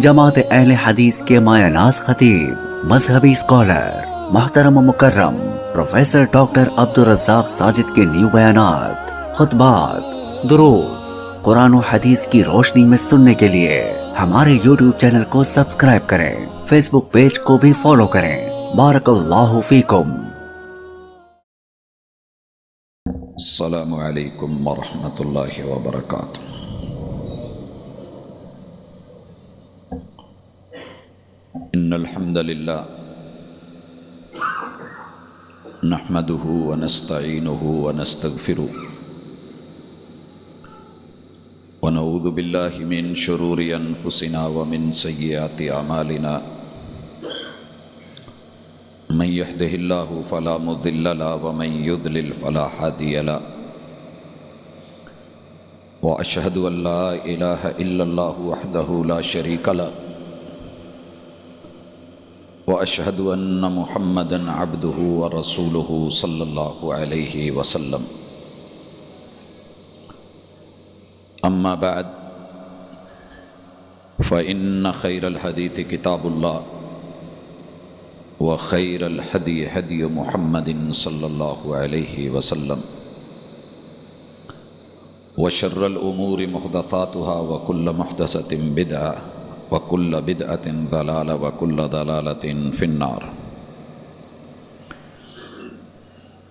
جماعت اہل حدیث کے مایہ ناز خطیب، مذہبی اسکالر، محترم و مکرم پروفیسر ڈاکٹر عبدالرزاق ساجد کے نیو بیانات، خطبات، دروس قرآن و حدیث کی روشنی میں سننے کے لیے ہمارے یوٹیوب چینل کو سبسکرائب کریں، فیس بک پیج کو بھی فالو کریں۔ بارک اللہ فیکم۔ السلام علیکم ورحمۃ اللہ وبرکاتہ۔ ان الحمد للہ نحمده ونستعینه ونستغفره ونعوذ باللہ من شرور انفسنا ومن سیئات اعمالنا، من يهده الله فلا مضل له ومن يضلل فلا هادي له، واشهد ان لا اله الا الله وحده لا شريك له، واشهد ان محمدا عبده ورسوله صلی اللہ علیہ وسلم۔ اما بعد فان خیر الحدیث کتاب اللہ، وخیر الہدی ہدی محمد صلی اللہ علیہ وسلم، وشر الامور محدثاتها وکل محدثۃ بدعہ وکل بدعۃ ضلالہ وکل ضلالۃ فی النار۔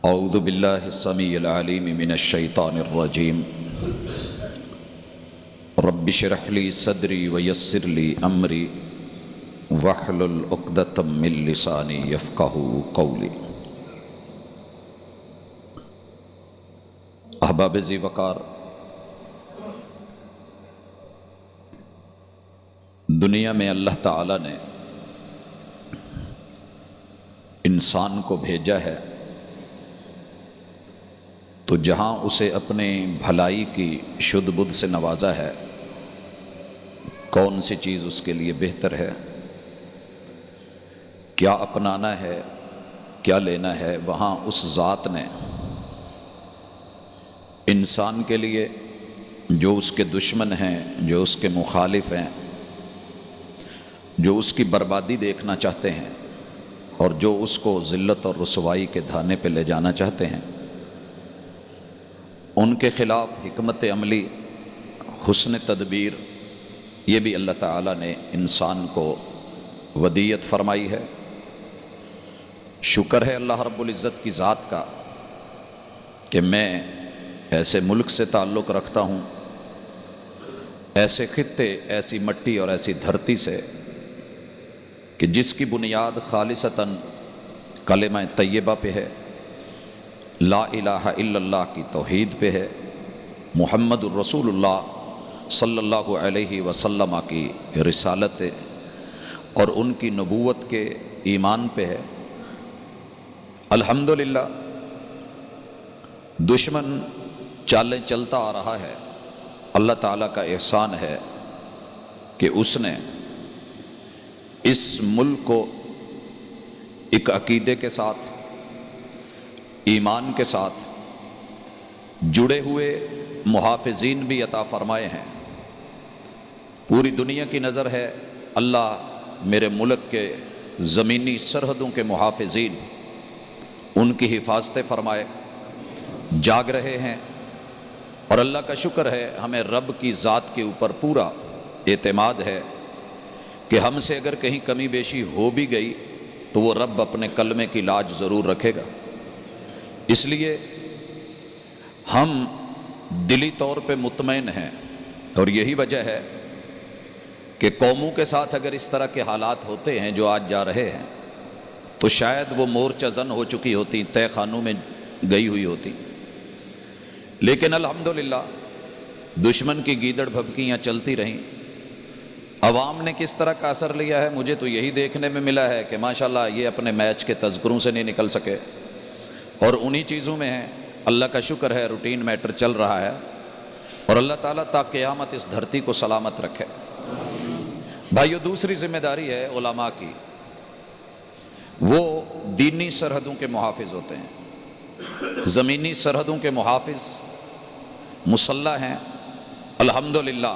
اعوذ باللہ السمیع العلیم من الشیطان الرجیم، رب اشرح لی صدری ویسر لی امری واحلل عقدۃ من لسانی یفقہوا قولی۔ احباب ذی وقار، دنیا میں اللہ تعالیٰ نے انسان کو بھیجا ہے تو جہاں اسے اپنے بھلائی کی شد بدھ سے نوازا ہے، کون سی چیز اس کے لیے بہتر ہے، کیا اپنانا ہے، کیا لینا ہے، وہاں اس ذات نے انسان کے لیے جو اس کے دشمن ہیں، جو اس کے مخالف ہیں، جو اس کی بربادی دیکھنا چاہتے ہیں اور جو اس کو ذلت اور رسوائی کے دھانے پہ لے جانا چاہتے ہیں، ان کے خلاف حکمت عملی، حسن تدبیر، یہ بھی اللہ تعالیٰ نے انسان کو ودیت فرمائی ہے۔ شکر ہے اللہ رب العزت کی ذات کا کہ میں ایسے ملک سے تعلق رکھتا ہوں، ایسے خطے، ایسی مٹی اور ایسی دھرتی سے کہ جس کی بنیاد خالصتاً کلمہ طیبہ پہ ہے، لا الہ الا اللہ کی توحید پہ ہے، محمد الرسول اللہ صلی اللہ علیہ وسلم کی رسالت ہے اور ان کی نبوت کے ایمان پہ ہے۔ الحمدللہ دشمن چالیں چلتا آ رہا ہے، اللہ تعالیٰ کا احسان ہے کہ اس نے اس ملک کو ایک عقیدے کے ساتھ، ایمان کے ساتھ جڑے ہوئے محافظین بھی عطا فرمائے ہیں۔ پوری دنیا کی نظر ہے، اللہ میرے ملک کے زمینی سرحدوں کے محافظین، ان کی حفاظت فرمائے، جاگ رہے ہیں، اور اللہ کا شکر ہے ہمیں رب کی ذات کے اوپر پورا اعتماد ہے کہ ہم سے اگر کہیں کمی بیشی ہو بھی گئی تو وہ رب اپنے کلمے کی لاج ضرور رکھے گا۔ اس لیے ہم دلی طور پہ مطمئن ہیں، اور یہی وجہ ہے کہ قوموں کے ساتھ اگر اس طرح کے حالات ہوتے ہیں جو آج جا رہے ہیں تو شاید وہ مورچہ زن ہو چکی ہوتی، طے خانوں میں گئی ہوئی ہوتی، لیکن الحمدللہ دشمن کی گیدڑ بھبکیاں چلتی رہیں۔ عوام نے کس طرح کا اثر لیا ہے، مجھے تو یہی دیکھنے میں ملا ہے کہ ماشاءاللہ یہ اپنے میچ کے تذکروں سے نہیں نکل سکے اور انہی چیزوں میں ہیں۔ اللہ کا شکر ہے روٹین میٹر چل رہا ہے، اور اللہ تعالیٰ تا قیامت اس دھرتی کو سلامت رکھے۔ بھائیو، دوسری ذمہ داری ہے علماء کی، وہ دینی سرحدوں کے محافظ ہوتے ہیں، زمینی سرحدوں کے محافظ مسلح ہیں۔ الحمدللہ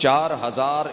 4000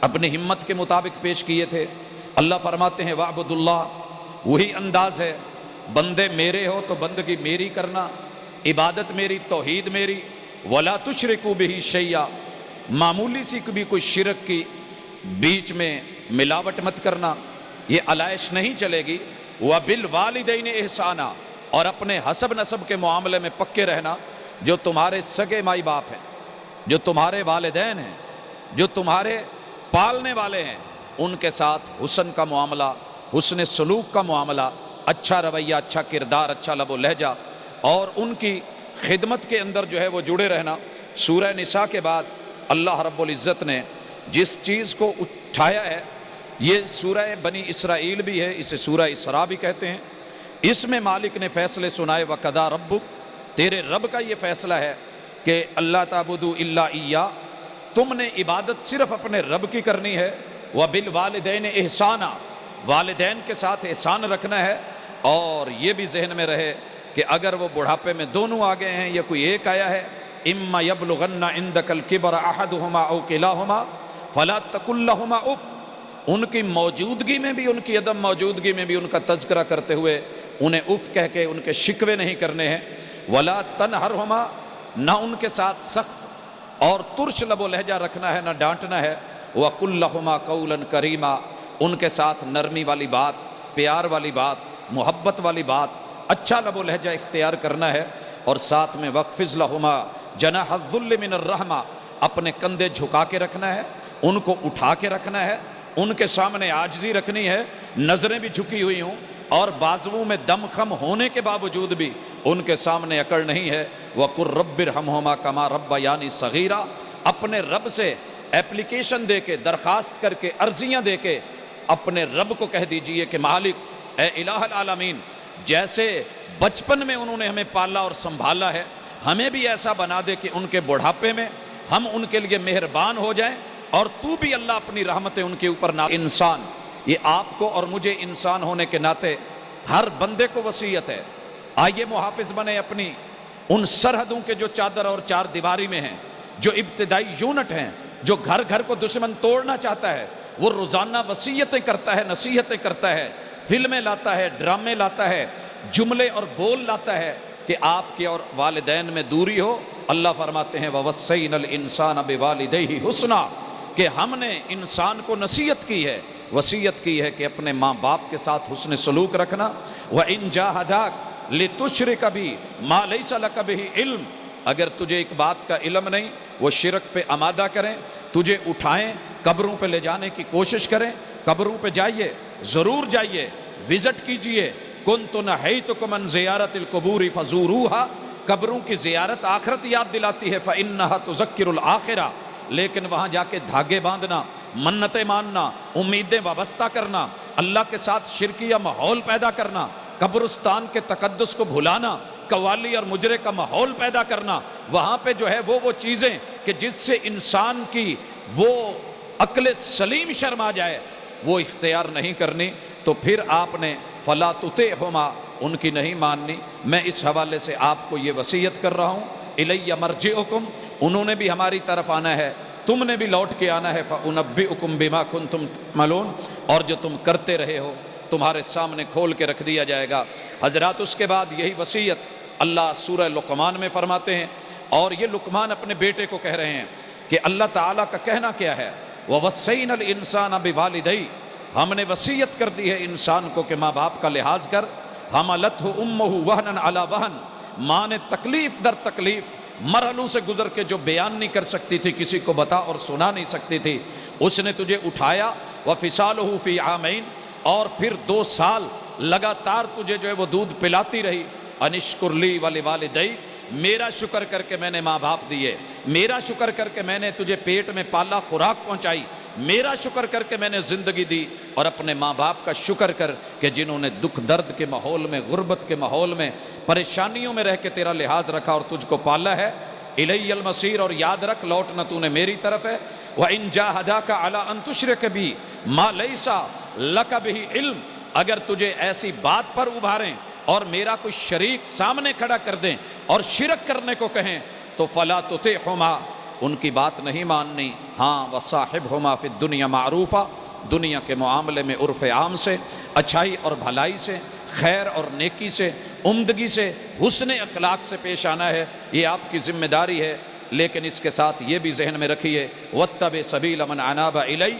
اپنی ہمت کے مطابق پیش کیے تھے۔ اللہ فرماتے ہیں وَاعْبُدُوا اللَّهَ، وہی انداز ہے، بندے میرے ہو تو بندگی میری کرنا، عبادت میری، توحید میری، وَلَا تُشْرِكُوا بِهِ شَيْئًا، معمولی سی بھی کوئی شرک کی بیچ میں ملاوٹ مت کرنا، یہ علائش نہیں چلے گی۔ وَبِالْوَالِدَيْنِ احسانا، اور اپنے حسب نسب کے معاملے میں پکے رہنا، جو تمہارے سگے مائی باپ ہیں، جو تمہارے والدین ہیں، جو تمہارے پالنے والے ہیں، ان کے ساتھ حسن کا معاملہ، حسن سلوک کا معاملہ، اچھا رویہ، اچھا کردار، اچھا لب و لہجہ، اور ان کی خدمت کے اندر جو ہے وہ جڑے رہنا۔ سورہ نساء کے بعد اللہ رب العزت نے جس چیز کو اٹھایا ہے، یہ سورہ بنی اسرائیل بھی ہے، اسے سورہ اسراء بھی کہتے ہیں۔ اس میں مالک نے فیصلے سنائے، وَقَضَىٰ رَبُّكَ، تیرے رب کا یہ فیصلہ ہے کہ اللہ تعبدوا الا ایاہ، تم نے عبادت صرف اپنے رب کی کرنی ہے، وَبِالْوَالِدَيْنِ احسانا، والدین کے ساتھ احسان رکھنا ہے، اور یہ بھی ذہن میں رہے کہ اگر وہ بڑھاپے میں دونوں آ گئے ہیں یا کوئی ایک آیا ہے، اِمَّا يَبْلُغَنَّ عِندَكَ الْكِبَرَ أَحَدُهُمَا أَوْ كِلَاهُمَا فَلَا تَقُل لَّهُمَا اُفٍّ، ان کی موجودگی میں بھی، ان کی عدم موجودگی میں بھی ان کا تذکرہ کرتے ہوئے انہیں اف کہہ کے ان کے شکوے نہیں کرنے ہیں۔ وَلَا تَنْهَرْهُمَا، نہ ان کے ساتھ سخت اور ترش لب و لہجہ رکھنا ہے، نہ ڈانٹنا ہے۔ وَقُل لَّهُمَا قَوْلًا كَرِيمًا، ان کے ساتھ نرمی والی بات، پیار والی بات، محبت والی بات، اچھا لب و لہجہ اختیار کرنا ہے۔ اور ساتھ میں وَاخْفِضْ لَهُمَا جَنَاحَ الذُّلِّ مِنَ الرَّحْمَةِ، اپنے کندھے جھکا کے رکھنا ہے، ان کو اٹھا کے رکھنا ہے، ان کے سامنے عاجزی رکھنی ہے، نظریں بھی جھکی ہوئی ہوں اور بازوؤں میں دم خم ہونے کے باوجود بھی ان کے سامنے اکڑ نہیں ہے۔ وَقُلْ رَبِّ ارْحَمْهُمَا كَمَا رَبَّيَانِي صَغِيرًا، اپنے رب سے ایپلیکیشن دے کے، درخواست کر کے، عرضیاں دے کے اپنے رب کو کہہ دیجئے کہ مالک اے الہ العالمین، جیسے بچپن میں انہوں نے ہمیں پالا اور سنبھالا ہے، ہمیں بھی ایسا بنا دے کہ ان کے بڑھاپے میں ہم ان کے لیے مہربان ہو جائیں، اور تو بھی اللہ اپنی رحمتیں ان کے اوپر نہ۔ انسان، یہ آپ کو اور مجھے انسان ہونے کے ناطے ہر بندے کو وصیت ہے، آئیے محافظ بنے اپنی ان سرحدوں کے جو چادر اور چار دیواری میں ہیں، جو ابتدائی یونٹ ہیں، جو گھر گھر کو دشمن توڑنا چاہتا ہے، وہ روزانہ وصیتیں کرتا ہے، نصیحتیں کرتا ہے، فلمیں لاتا ہے، ڈرامے لاتا ہے، جملے اور بول لاتا ہے کہ آپ کے اور والدین میں دوری ہو۔ اللہ فرماتے ہیں وَوَصَّيْنَا الْإِنسَانَ بِوَالِدَيْهِ حُسْنًا، کہ ہم نے انسان کو نصیحت کی ہے، وصیت کی ہے کہ اپنے ماں باپ کے ساتھ حسن سلوک رکھنا۔ وَإِن جَاهَدَاكَ لِتُشْرِكَ بِي مَا لَيْسَ لَكَ بِهِ عِلْمٌ، اگر تجھے ایک بات کا علم نہیں، وہ شرک پہ آمادہ کریں، تجھے اٹھائیں، قبروں پہ لے جانے کی کوشش کریں، قبروں پہ جائیے، ضرور جائیے، وزٹ کیجئے۔ كُنْتُ نَهَيْتُكُمْ عَنْ زِيَارَةِ الْقُبُورِ فَزُورُوهَا، قبروں کی زیارت آخرت یاد دلاتی ہے، فَإِنَّهَا تُذَكِّرُ الْآخِرَةَ، لیکن وہاں جا کے دھاگے باندھنا، منتیں ماننا، امیدیں وابستہ کرنا، اللہ کے ساتھ شرکیہ ماحول پیدا کرنا، قبرستان کے تقدس کو بھلانا، قوالی اور مجرے کا ماحول پیدا کرنا، وہاں پہ جو ہے وہ چیزیں کہ جس سے انسان کی وہ عقل سلیم شرما جائے، وہ اختیار نہیں کرنی۔ تو پھر آپ نے فَلَا تُطِعْهُمَا، ان کی نہیں ماننی۔ میں اس حوالے سے آپ کو یہ وصیت کر رہا ہوں، اِلَيَّ مَرْجِعُكُمْ، انہوں نے بھی ہماری طرف آنا ہے، تم نے بھی لوٹ کے آنا ہے، فَأُنَبِّئُكُمْ بِمَا كُنْتُمْ تَعْمَلُونَ، اور جو تم کرتے رہے ہو تمہارے سامنے کھول کے رکھ دیا جائے گا۔ حضرات، اس کے بعد یہی وصیت اللہ سورہ لقمان میں فرماتے ہیں، اور یہ لقمان اپنے بیٹے کو کہہ رہے ہیں کہ اللہ تعالیٰ کا کہنا کیا ہے، وَوَصَّيْنَا الْإِنسَانَ بِوَالِدَيْهِ، ہم نے وصیت کر دی ہے انسان کو کہ ماں باپ کا لحاظ کر۔ حملتہ امہ وہنا علی وہن، ماں نے تکلیف در تکلیف مرحلوں سے گزر کے جو بیان نہیں کر سکتی تھی، کسی کو بتا اور سنا نہیں سکتی تھی، اس نے تجھے اٹھایا۔ وفصالہ فی عامین، اور پھر 2 سال لگاتار تجھے جو ہے وہ دودھ پلاتی رہی۔ انشکر لی ولوالدیک، میرا شکر کر کے میں نے ماں باپ دیے، میرا شکر کر کے میں نے تجھے پیٹ میں پالا، خوراک پہنچائی، میرا شکر کر کے میں نے زندگی دی، اور اپنے ماں باپ کا شکر کر کہ جنہوں نے دکھ درد کے ماحول میں، غربت کے ماحول میں، پریشانیوں میں رہ کے تیرا لحاظ رکھا اور تجھ کو پالا ہے۔ الی المصیر، اور یاد رکھ لوٹنا تو نے میری طرف ہے۔ وَإِن جَاهَدَاكَ عَلَىٰ أَن تُشْرِكَ بِي مَا لَيْسَ لَكَ بِهِ عِلْمٌ، اگر تجھے ایسی بات پر ابھاریں اور میرا کوئی شریک سامنے کھڑا کر دیں اور شرک کرنے کو کہیں تو فَلَا تُطِعْهُمَا، ان کی بات نہیں ماننی۔ ہاں وصاحبہما فی الدنیا معروفا، دنیا کے معاملے میں عرف عام سے، اچھائی اور بھلائی سے، خیر اور نیکی سے، عمدگی سے، حسن اخلاق سے پیش آنا ہے، یہ آپ کی ذمہ داری ہے۔ لیکن اس کے ساتھ یہ بھی ذہن میں رکھیے واتبع سبیل من اناب الی،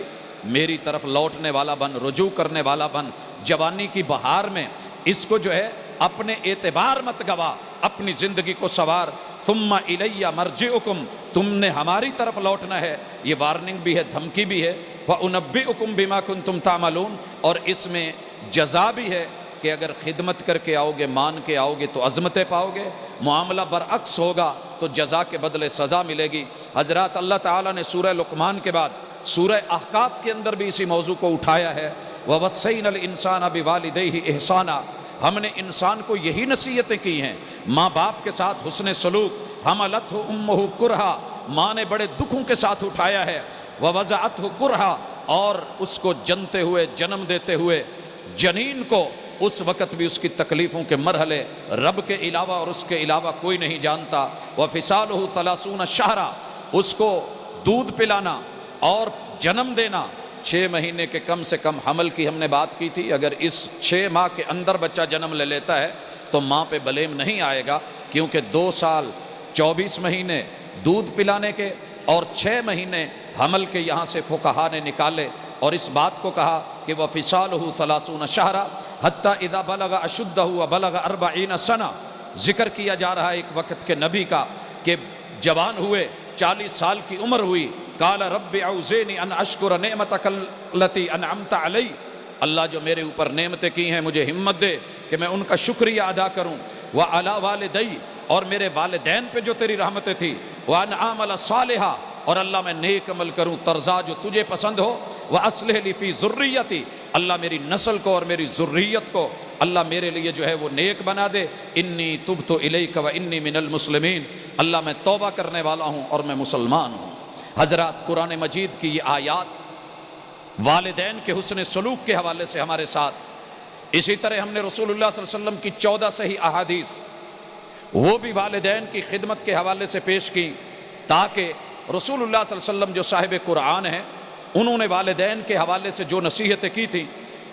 میری طرف لوٹنے والا بن، رجوع کرنے والا بن۔ جوانی کی بہار میں اس کو جو ہے اپنے اعتبار مت گوا، اپنی زندگی کو سوار۔ ثم الی مرجعکم، تم نے ہماری طرف لوٹنا ہے، یہ وارننگ بھی ہے، دھمکی بھی ہے۔ وانبئکم بما کنتم تعملون، اور اس میں جزا بھی ہے کہ اگر خدمت کر کے آؤ گے، مان کے آؤ گے تو عظمتیں پاؤ گے، معاملہ برعکس ہوگا تو جزا کے بدلے سزا ملے گی۔ حضرات اللہ تعالیٰ نے سورہ لقمان کے بعد سورہ احقاف کے اندر بھی اسی موضوع کو اٹھایا ہے۔ وَوَصَّيْنَا الْإِنسَانَ بِوَالِدَيْهِ إِحْسَانًا، ہم نے انسان کو یہی نصیحتیں کی ہیں، ماں باپ کے ساتھ حسن سلوک۔ حملتہ امہ کرہا، ماں نے بڑے دکھوں کے ساتھ اٹھایا ہے۔ ووضعتہ کرہا، اور اس کو جنتے ہوئے، جنم دیتے ہوئے جنین کو اس وقت بھی اس کی تکلیفوں کے مرحلے رب کے علاوہ اور اس کے علاوہ کوئی نہیں جانتا۔ وفصالہ 30 شہرا، اس کو دودھ پلانا اور جنم دینا 6 مہینے کے کم سے کم حمل کی ہم نے بات کی تھی۔ اگر اس 6 ماہ کے اندر بچہ جنم لے لیتا ہے تو ماں پہ بلیم نہیں آئے گا، کیونکہ 2 سال 24 مہینے دودھ پلانے کے اور 6 مہینے حمل کے یہاں سے فقہا نے نکالے، اور اس بات کو کہا کہ وفصالہ 30 شہرا حتی اذا بلغ اشدہ وبلغ 40 سنہ۔ ذکر کیا جا رہا ہے ایک وقت کے نبی کا کہ جوان ہوئے، 40 سال کی عمر ہوئی۔ قال رب اعوذنی ان اشکر نعمتک التی انعمت علی، اللہ جو میرے اوپر نعمتیں کی ہیں مجھے ہمت دے کہ میں ان کا شکریہ ادا کروں۔ وعلی والدی، اور میرے والدین پہ جو تیری رحمتیں تھی۔ وان اعمل صالحا، اور اللہ میں نیک عمل کروں ترضا جو تجھے پسند ہو۔ وَأَصْلِحْ لِي فِي ذُرِّيَّتِي، اللہ میری نسل کو اور میری ذریت کو اللہ میرے لیے جو ہے وہ نیک بنا دے۔ انی تبت الیک وانی من المسلمین، اللہ میں توبہ کرنے والا ہوں اور میں مسلمان ہوں۔ حضرات قرآن مجید کی یہ آیات والدین کے حسن سلوک کے حوالے سے ہمارے ساتھ، اسی طرح ہم نے رسول اللہ صلی اللہ علیہ وسلم کی 14 صحیح احادیث وہ بھی والدین کی خدمت کے حوالے سے پیش کی، تاکہ رسول اللہ صلی اللہ علیہ وسلم جو صاحب قرآن ہیں انہوں نے والدین کے حوالے سے جو نصیحتیں کی تھیں،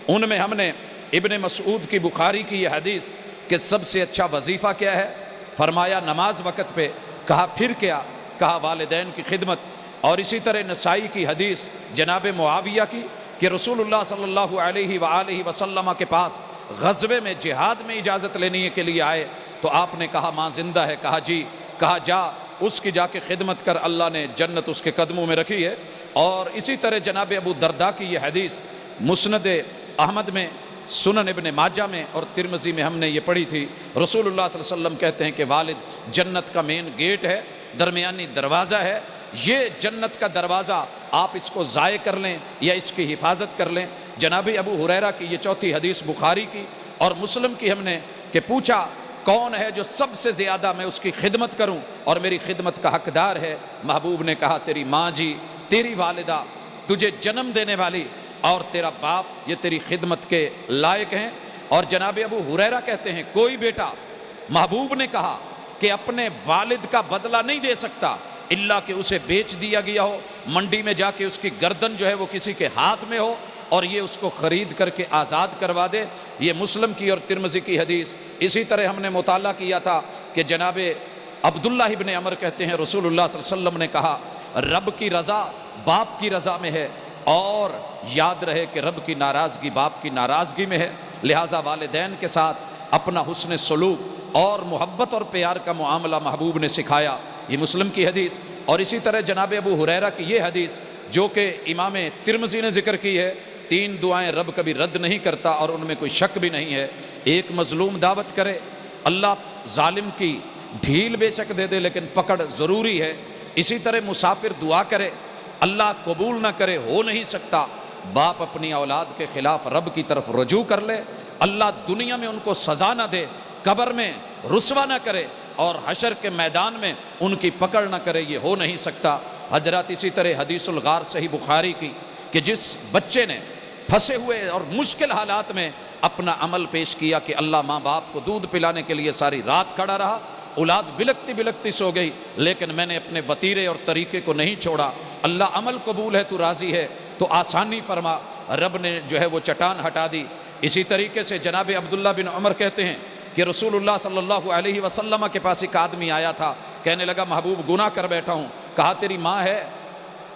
ان میں ہم نے ابن مسعود کی بخاری کی یہ حدیث کہ سب سے اچھا وظیفہ کیا ہے، فرمایا نماز وقت پہ، کہا پھر کیا، کہا والدین کی خدمت۔ اور اسی طرح نسائی کی حدیث جناب معاویہ کی کہ رسول اللہ صلی اللہ علیہ وآلہ وسلم کے پاس غزوے میں جہاد میں اجازت لینے کے لیے آئے تو آپ نے کہا ماں زندہ ہے، کہا جی، کہا جا اس کی جا کے خدمت کر، اللہ نے جنت اس کے قدموں میں رکھی ہے۔ اور اسی طرح جناب ابو درداء کی یہ حدیث مسند احمد میں، سنن ابن ماجہ میں اور ترمذی میں ہم نے یہ پڑھی تھی۔ رسول اللہ صلی اللہ علیہ وسلم کہتے ہیں کہ والد جنت کا مین گیٹ ہے، درمیانی دروازہ ہے، یہ جنت کا دروازہ آپ اس کو ضائع کر لیں یا اس کی حفاظت کر لیں۔ جناب ابو ہریرہ کی یہ چوتھی حدیث بخاری کی اور مسلم کی ہم نے کہ پوچھا کون ہے جو سب سے زیادہ میں اس کی خدمت کروں اور میری خدمت کا حقدار ہے؟ محبوب نے کہا تیری ماں جی، تیری والدہ، تجھے جنم دینے والی اور تیرا باپ، یہ تیری خدمت کے لائق ہیں۔ اور جناب ابو ہریرہ کہتے ہیں کوئی بیٹا، محبوب نے کہا کہ اپنے والد کا بدلہ نہیں دے سکتا الا کہ اسے بیچ دیا گیا ہو، منڈی میں جا کے اس کی گردن جو ہے وہ کسی کے ہاتھ میں ہو اور یہ اس کو خرید کر کے آزاد کروا دے۔ یہ مسلم کی اور ترمذی کی حدیث۔ اسی طرح ہم نے مطالعہ کیا تھا کہ جناب عبداللہ ابن عمر کہتے ہیں رسول اللہ صلی اللہ علیہ وسلم نے کہا رب کی رضا باپ کی رضا میں ہے، اور یاد رہے کہ رب کی ناراضگی باپ کی ناراضگی میں ہے، لہٰذا والدین کے ساتھ اپنا حسن سلوک اور محبت اور پیار کا معاملہ محبوب نے سکھایا۔ یہ مسلم کی حدیث۔ اور اسی طرح جناب ابو ہریرہ کی یہ حدیث جو کہ امام ترمذی نے ذکر کی ہے، 3 دعائیں رب کبھی رد نہیں کرتا اور ان میں کوئی شک بھی نہیں ہے۔ ایک مظلوم دعوت کرے، اللہ ظالم کی ڈھیل بے شک دے دے لیکن پکڑ ضروری ہے۔ اسی طرح مسافر دعا کرے، اللہ قبول نہ کرے، ہو نہیں سکتا۔ باپ اپنی اولاد کے خلاف رب کی طرف رجوع کر لے، اللہ دنیا میں ان کو سزا نہ دے، قبر میں رسوا نہ کرے اور حشر کے میدان میں ان کی پکڑ نہ کرے، یہ ہو نہیں سکتا۔ حضرات اسی طرح حدیث الغار صحیح بخاری کی کہ جس بچے نے پھنسے ہوئے اور مشکل حالات میں اپنا عمل پیش کیا کہ اللہ ماں باپ کو دودھ پلانے کے لیے ساری رات کھڑا رہا اولاد بلکتی بلکتی سو گئی، لیکن میں نے اپنے وتیرے اور طریقے کو نہیں چھوڑا۔ اللہ عمل قبول ہے، تو راضی ہے تو آسانی فرما۔ رب نے جو ہے وہ چٹان ہٹا دی۔ اسی طریقے سے جناب عبداللہ بن عمر کہتے ہیں کہ رسول اللہ صلی اللہ علیہ وسلم کے پاس ایک آدمی آیا تھا، کہنے لگا محبوب گناہ کر بیٹھا ہوں۔ کہا تیری ماں ہے؟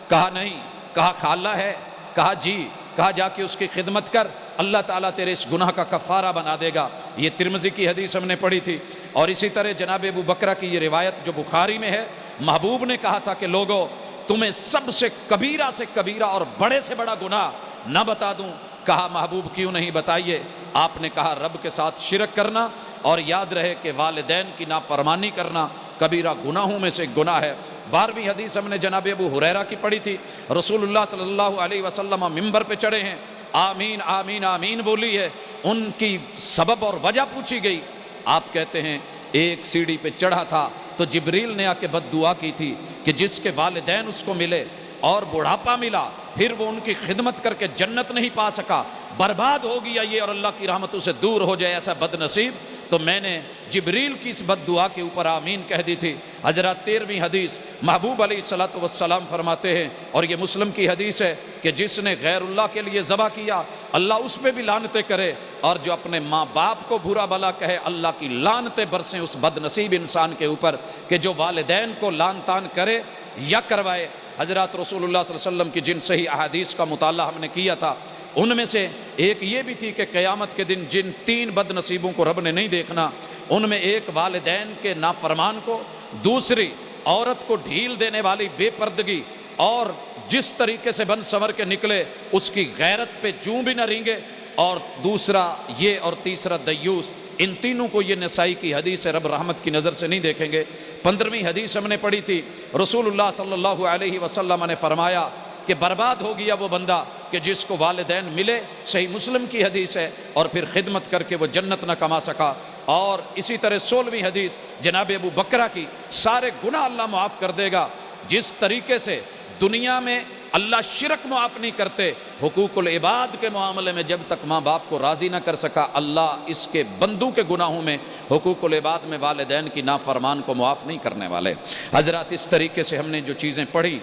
کہا نہیں۔ کہا خالہ ہے؟ کہا جی۔ کہا جا کے اس کی خدمت کر، اللہ تعالیٰ تیرے اس گناہ کا کفارہ بنا دے گا۔ یہ ترمذی کی حدیث ہم نے پڑھی تھی۔ اور اسی طرح جناب ابو بکرہ کی یہ روایت جو بخاری میں ہے، محبوب نے کہا تھا کہ لوگو تمہیں سب سے کبیرہ اور بڑے سے بڑا گناہ نہ بتا دوں؟ کہا محبوب کیوں نہیں، بتائیے۔ آپ نے کہا رب کے ساتھ شرک کرنا، اور یاد رہے کہ والدین کی نافرمانی کرنا کبیرہ گناہوں میں سے ایک گناہ ہے۔ 12ویں حدیث ہم نے جناب ابو ہریرہ کی پڑھی تھی۔ رسول اللہ صلی اللہ علیہ وسلم ممبر پہ چڑھے ہیں، آمین آمین آمین بولی ہے، ان کی سبب اور وجہ پوچھی گئی۔ آپ کہتے ہیں ایک سیڑھی پہ چڑھا تھا تو جبریل نے آ کے بد دعا کی تھی کہ جس کے والدین اس کو ملے اور بڑھاپا ملا، پھر وہ ان کی خدمت کر کے جنت نہیں پا سکا، برباد ہو گیا یہ اور اللہ کی رحمتوں سے دور ہو جائے ایسا بد نصیب۔ تو میں نے جبریل کی اس بد دعا کے اوپر آمین کہہ دی تھی۔ حضرات 13ویں حدیث محبوب علیہ السلام فرماتے ہیں، اور یہ مسلم کی حدیث ہے، کہ جس نے غیر اللہ کے لیے ذبح کیا اللہ اس پہ بھی لعنتیں کرے، اور جو اپنے ماں باپ کو برا بھلا کہے اللہ کی لعنتیں برسیں اس بد نصیب انسان کے اوپر کہ جو والدین کو لعن طعن کرے یا کروائے۔ حضرات رسول اللہ صلی اللہ علیہ وسلم کی جن صحیح احادیث کا مطالعہ ہم نے کیا تھا، ان میں سے ایک یہ بھی تھی کہ قیامت کے دن جن 3 بد نصیبوں کو رب نے نہیں دیکھنا، ان میں ایک والدین کے نافرمان کو، دوسری عورت کو ڈھیل دینے والی بے پردگی، اور جس طریقے سے بن سنور کے نکلے اس کی غیرت پہ جوں بھی نہ رینگے، اور دوسرا یہ، اور تیسرا دیوس۔ ان تینوں کو یہ نسائی کی حدیث ہے، رب رحمت کی نظر سے نہیں دیکھیں گے۔ 15ویں حدیث ہم نے پڑھی تھی، رسول اللہ صلی اللہ علیہ وسلم نے فرمایا کہ برباد ہو گیا وہ بندہ کہ جس کو والدین ملے، صحیح مسلم کی حدیث ہے، اور پھر خدمت کر کے وہ جنت نہ کما سکا۔ اور اسی طرح 16ویں حدیث جناب ابو بکرہ کی، سارے گناہ اللہ معاف کر دے گا۔ جس طریقے سے دنیا میں اللہ شرک معاف نہیں کرتے، حقوق العباد کے معاملے میں جب تک ماں باپ کو راضی نہ کر سکا، اللہ اس کے بندوں کے گناہوں میں، حقوق العباد میں والدین کی نافرمان کو معاف نہیں کرنے والے۔ حضرات اس طریقے سے ہم نے جو چیزیں پڑھی،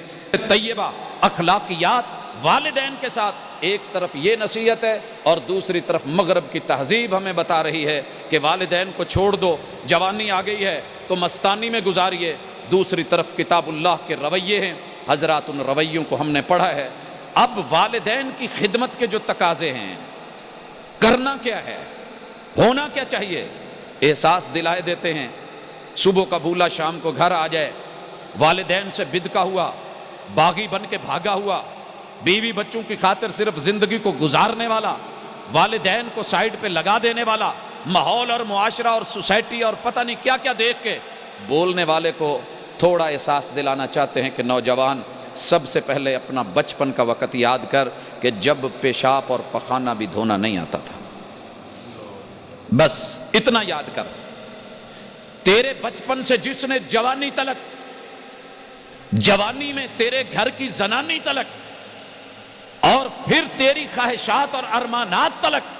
طیبہ اخلاقیات والدین کے ساتھ، ایک طرف یہ نصیحت ہے اور دوسری طرف مغرب کی تہذیب ہمیں بتا رہی ہے کہ والدین کو چھوڑ دو، جوانی آ گئی ہے تو مستانی میں گزاریے۔ دوسری طرف کتاب اللہ کے رویے ہیں، حضرات ان رویوں کو ہم نے پڑھا ہے۔ اب والدین کی خدمت کے جو تقاضے ہیں، کرنا کیا ہے، ہونا کیا چاہیے، احساس دلائے دیتے ہیں۔ صبح کا بھولا شام کو گھر آ جائے، والدین سے بدکا ہوا، باغی بن کے بھاگا ہوا، بیوی بچوں کی خاطر صرف زندگی کو گزارنے والا، والدین کو سائیڈ پہ لگا دینے والا، ماحول اور معاشرہ اور سوسائٹی اور پتہ نہیں کیا کیا دیکھ کے بولنے والے کو تھوڑا احساس دلانا چاہتے ہیں کہ نوجوان، سب سے پہلے اپنا بچپن کا وقت یاد کر کہ جب پیشاب اور پخانہ بھی دھونا نہیں آتا تھا، بس اتنا یاد کر۔ تیرے بچپن سے جس نے جوانی تلک، جوانی میں تیرے گھر کی زنانی تلک، اور پھر تیری خواہشات اور ارمانات تلک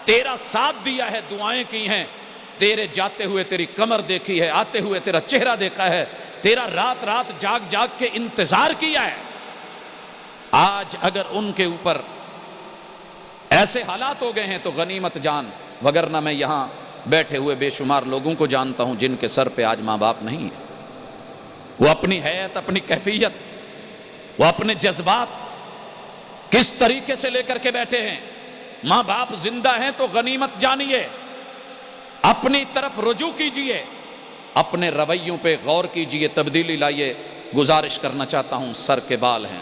تیرا ساتھ دیا ہے، دعائیں کی ہیں، تیرے جاتے ہوئے تیری کمر دیکھی ہے، آتے ہوئے تیرا چہرہ دیکھا ہے، تیرا رات رات جاگ جاگ کے انتظار کیا ہے، آج اگر ان کے اوپر ایسے حالات ہو گئے ہیں تو غنیمت جان، وگرنہ میں یہاں بیٹھے ہوئے بے شمار لوگوں کو جانتا ہوں جن کے سر پہ آج ماں باپ نہیں ہے۔ وہ اپنی حیثیت، اپنی کیفیت، وہ اپنے جذبات کس طریقے سے لے کر کے بیٹھے ہیں۔ ماں باپ زندہ ہیں تو غنیمت جانیے، اپنی طرف رجوع کیجئے، اپنے رویوں پہ غور کیجئے، تبدیلی لائیے۔ گزارش کرنا چاہتا ہوں، سر کے بال ہیں،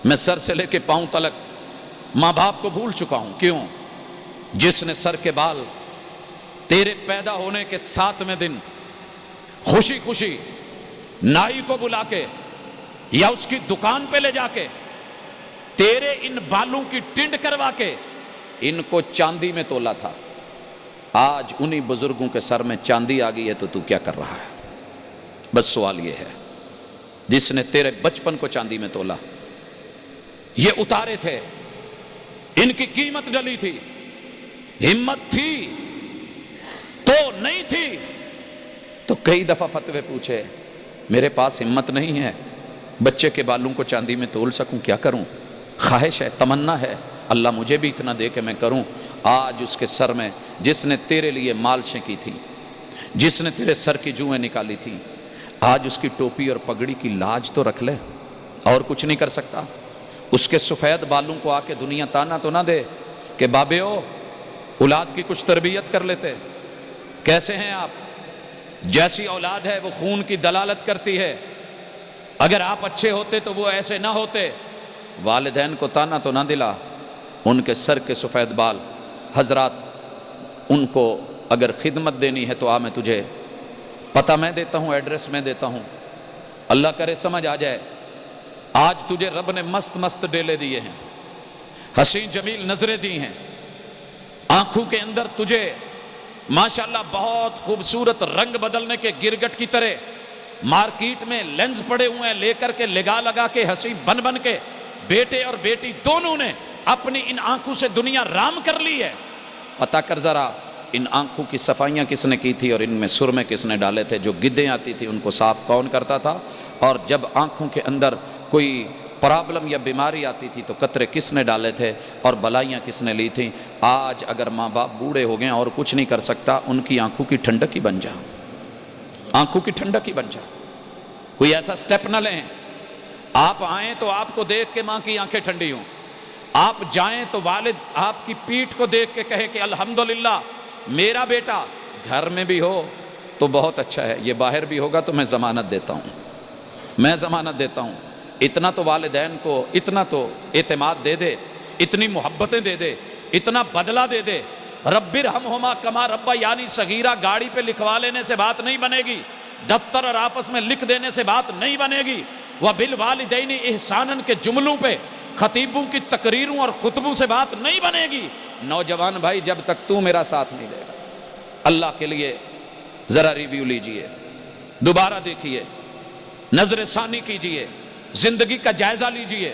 میں سر سے لے کے پاؤں تلک ماں باپ کو بھول چکا ہوں۔ کیوں؟ جس نے سر کے بال تیرے پیدا ہونے کے 7ویں دن خوشی خوشی نائی کو بلا کے یا اس کی دکان پہ لے جا کے تیرے ان بالوں کی ٹنڈ کروا کے ان کو چاندی میں تولا تھا، آج انہی بزرگوں کے سر میں چاندی آ گئی ہے تو کیا کر رہا ہے؟ بس سوال یہ ہے، جس نے تیرے بچپن کو چاندی میں تولا، یہ اتارے تھے، ان کی قیمت ڈلی تھی، ہمت تھی تو نہیں تھی، تو کئی دفعہ فتوے پوچھے، میرے پاس ہمت نہیں ہے بچے کے بالوں کو چاندی میں تول سکوں، کیا کروں؟ خواہش ہے، تمنا ہے اللہ مجھے بھی اتنا دے کہ میں کروں۔ آج اس کے سر میں جس نے تیرے لیے مالشیں کی تھی، جس نے تیرے سر کی جوئیں نکالی تھی، آج اس کی ٹوپی اور پگڑی کی لاج تو رکھ لے، اور کچھ نہیں کر سکتا۔ اس کے سفید بالوں کو آ کے دنیا تانا تو نہ دے کہ بابیو اولاد کی کچھ تربیت کر لیتے۔ کیسے ہیں آپ؟ جیسی اولاد ہے وہ خون کی دلالت کرتی ہے، اگر آپ اچھے ہوتے تو وہ ایسے نہ ہوتے۔ والدین کو تانا تو نہ دلا، ان کے سر کے سفید بال، حضرات ان کو اگر خدمت دینی ہے تو میں تجھے پتہ میں دیتا ہوں، ایڈریس میں دیتا ہوں، اللہ کرے سمجھ آ جائے۔ آج تجھے رب نے مست مست ڈیلے دیے ہیں، حسین جمیل نظریں دی ہیں، آنکھوں کے اندر تجھے ماشاءاللہ بہت خوبصورت رنگ بدلنے کے گرگٹ کی طرح مارکیٹ میں لینز پڑے ہوئے ہیں، لے کر کے لگا کے ہنسی بن بن کے بیٹے اور بیٹی دونوں نے اپنی ان آنکھوں سے دنیا رام کر لی ہے۔ پتہ کر ذرا ان آنکھوں کی صفائیاں کس نے کی تھی اور ان میں سرمے کس نے ڈالے تھے؟ جو گدیں آتی تھی ان کو صاف کون کرتا تھا؟ اور جب آنکھوں کے اندر کوئی پرابلم یا بیماری آتی تھی تو قطرے کس نے ڈالے تھے اور بلائیاں کس نے لی تھیں؟ آج اگر ماں باپ بوڑھے ہو گئے اور کچھ نہیں کر سکتا، ان کی آنکھوں کی ٹھنڈک ہی بن جا، آنکھوں کی ٹھنڈک ہی بن جا، کوئی ایسا سٹیپ نہ لیں۔ آپ آئیں تو آپ کو دیکھ کے ماں کی آنکھیں ٹھنڈی ہوں، آپ جائیں تو والد آپ کی پیٹھ کو دیکھ کے کہے کہ الحمدللہ میرا بیٹا گھر میں بھی ہو تو بہت اچھا ہے، یہ باہر بھی ہوگا تو میں ضمانت دیتا ہوں، میں ضمانت دیتا ہوں۔ اتنا تو والدین کو اتنا تو اعتماد دے دے، اتنی محبتیں دے دے، اتنا بدلہ دے دے۔ رب ارحمہما کما ربیانی صغیرہ گاڑی پہ لکھوا لینے سے بات نہیں بنے گی، دفتر اور آفس میں لکھ دینے سے بات نہیں بنے گی، وبالوالدین احسانا کے جملوں پہ خطیبوں کی تقریروں اور خطبوں سے بات نہیں بنے گی۔ نوجوان بھائی، جب تک تو میرا ساتھ نہیں دے گا، اللہ کے لیے ذرا ریویو لیجئے، دوبارہ دیکھیے، نظر ثانی کیجئے، زندگی کا جائزہ لیجئے۔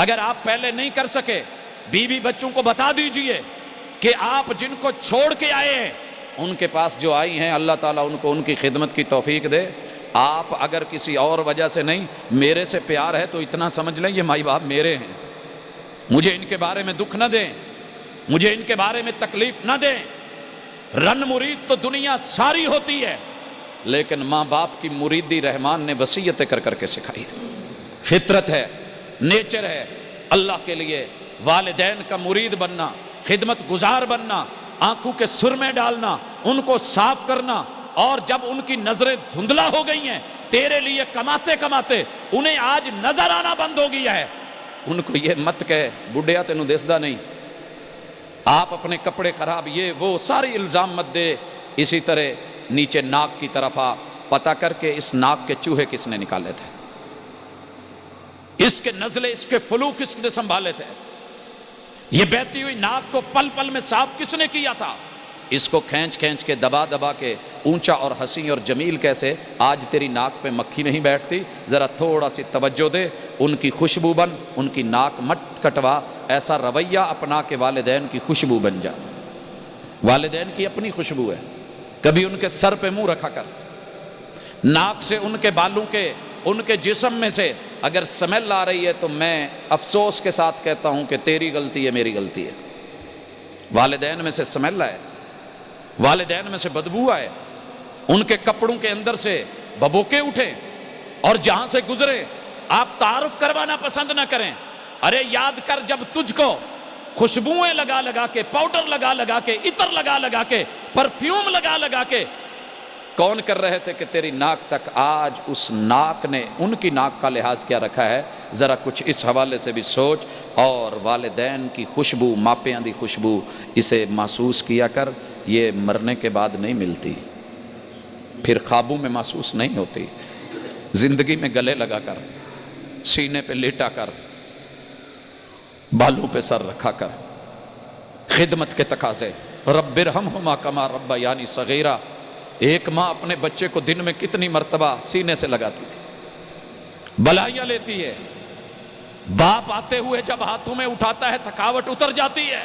اگر آپ پہلے نہیں کر سکے، بیوی بچوں کو بتا دیجئے کہ آپ جن کو چھوڑ کے آئے ہیں ان کے پاس جو آئی ہیں اللہ تعالیٰ ان کو ان کی خدمت کی توفیق دے۔ آپ اگر کسی اور وجہ سے نہیں، میرے سے پیار ہے تو اتنا سمجھ لیں یہ مائی باپ میرے ہیں، مجھے ان کے بارے میں دکھ نہ دیں، مجھے ان کے بارے میں تکلیف نہ دیں۔ رن مرید تو دنیا ساری ہوتی ہے، لیکن ماں باپ کی مریدی رحمان نے وصیتیں کر کر کے سکھائی ہے، فطرت ہے، نیچر ہے۔ اللہ کے لیے والدین کا مرید بننا، خدمت گزار بننا، آنکھوں کے سرمے ڈالنا، ان کو صاف کرنا، اور جب ان کی نظریں دھندلا ہو گئی ہیں تیرے لیے کماتے کماتے انہیں آج نظر آنا بند ہو گیا ہے، ان کو یہ مت کہے بڈھیا تینوں دسدا نہیں، آپ اپنے کپڑے خراب، یہ وہ ساری الزام مت دے۔ اسی طرح نیچے ناک کی طرف پتہ کر کے اس ناک کے چوہے کس نے نکالے تھے، اس کے نزلے، اس کے فلو کس نے سنبھالے تھے، یہ بہتی ہوئی ناک کو پل پل میں صاف کس نے کیا تھا، اس کو کھینچ کھینچ کے دبا دبا کے اونچا اور حسین اور جمیل کیسے آج تیری ناک پہ مکھی نہیں بیٹھتی؟ ذرا تھوڑا سی توجہ دے، ان کی خوشبو بن، ان کی ناک مت کٹوا، ایسا رویہ اپنا کے والدین کی خوشبو بن جا۔ والدین کی اپنی خوشبو ہے، کبھی ان کے سر پہ منہ رکھا کر، ناک سے ان کے بالوں کے، ان کے جسم میں سے اگر سمیل آ رہی ہے تو میں افسوس کے ساتھ کہتا ہوں کہ تیری غلطی ہے، میری غلطی ہے۔ والدین میں سے سمیل آئے، والدین میں سے بدبو آئے، ان کے کپڑوں کے اندر سے ببوکے اٹھے، اور جہاں سے گزرے آپ تعارف کروانا پسند نہ کریں۔ ارے یاد کر جب تجھ کو خوشبوئیں لگا لگا کے، پاؤڈر لگا لگا کے، عطر لگا لگا کے، پرفیوم لگا لگا کے کون کر رہے تھے کہ تیری ناک تک، آج اس ناک نے ان کی ناک کا لحاظ کیا رکھا ہے؟ ذرا کچھ اس حوالے سے بھی سوچ، اور والدین کی خوشبو، ماپیاں دی خوشبو، اسے محسوس کیا کر۔ یہ مرنے کے بعد نہیں ملتی، پھر خوابوں میں محسوس نہیں ہوتی، زندگی میں گلے لگا کر، سینے پہ لیٹا کر، بالوں پہ سر رکھا کر، خدمت کے تقاضے، رب ارحمہما کما ربیانی صغیرہ۔ ایک ماں اپنے بچے کو دن میں کتنی مرتبہ سینے سے لگاتی تھی، بلائیاں لیتی ہے، باپ آتے ہوئے جب ہاتھوں میں اٹھاتا ہے تھکاوٹ اتر جاتی ہے۔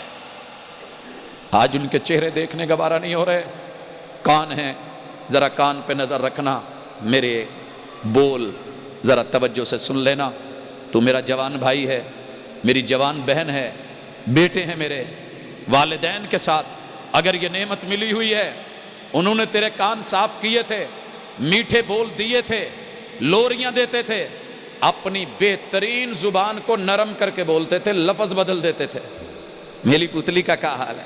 آج ان کے چہرے دیکھنے گوارا نہیں ہو رہے، کان ہیں، ذرا کان پہ نظر رکھنا، میرے بول ذرا توجہ سے سن لینا، تو میرا جوان بھائی ہے، میری جوان بہن ہے، بیٹے ہیں میرے، والدین کے ساتھ اگر یہ نعمت ملی ہوئی ہے، انہوں نے تیرے کان صاف کیے تھے، میٹھے بول دیے تھے، لوریاں دیتے تھے، اپنی بہترین زبان کو نرم کر کے بولتے تھے، لفظ بدل دیتے تھے، میری پتلی کا کیا حال ہے،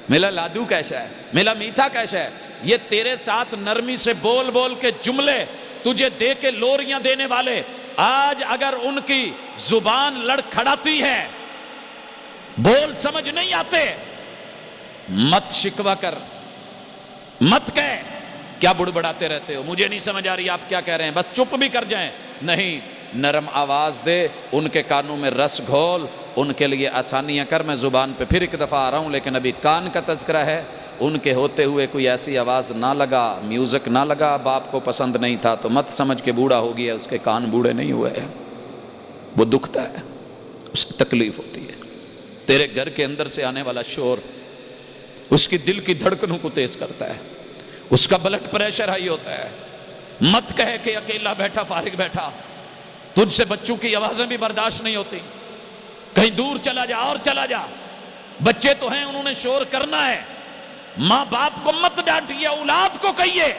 میرا لادو کیسا ہے، میرا میٹھا کیسا ہے، یہ تیرے ساتھ نرمی سے بول بول کے جملے تجھے دے کے لوریاں دینے والے، آج اگر ان کی زبان لڑکھڑاتی ہے، بول سمجھ نہیں آتے، مت شکوہ کر، مت کہہ کیا بڑبڑاتے رہتے ہو، مجھے نہیں سمجھ آ رہی آپ کیا کہہ رہے ہیں، بس چپ بھی کر جائیں، نہیں، نرم آواز دے، ان کے کانوں میں رس گھول، ان کے لیے آسانیاں کر۔ میں زبان پہ پھر ایک دفعہ آ رہا ہوں، لیکن ابھی کان کا تذکرہ ہے، ان کے ہوتے ہوئے کوئی ایسی آواز نہ لگا، میوزک نہ لگا، باپ کو پسند نہیں تھا تو مت سمجھ کے بوڑھا ہو گیا، اس کے کان بوڑھے نہیں ہوئے ہیں، وہ دکھتا ہے، اس کی تکلیف ہوتی ہے، تیرے گھر کے اندر سے آنے والا شور اس کی دل کی دھڑکنوں کو تیز کرتا ہے، اس کا بلڈ پریشر ہائی ہوتا ہے۔ مت کہے کہ اکیلا بیٹھا فارغ بیٹھا، تجھ سے بچوں کی آوازیں بھی برداشت نہیں ہوتی، کہیں دور چلا جا اور چلا جا، بچے تو ہیں، انہوں نے شور کرنا ہے، ماں باپ کو مت ڈانٹیے، اولاد کو کہیے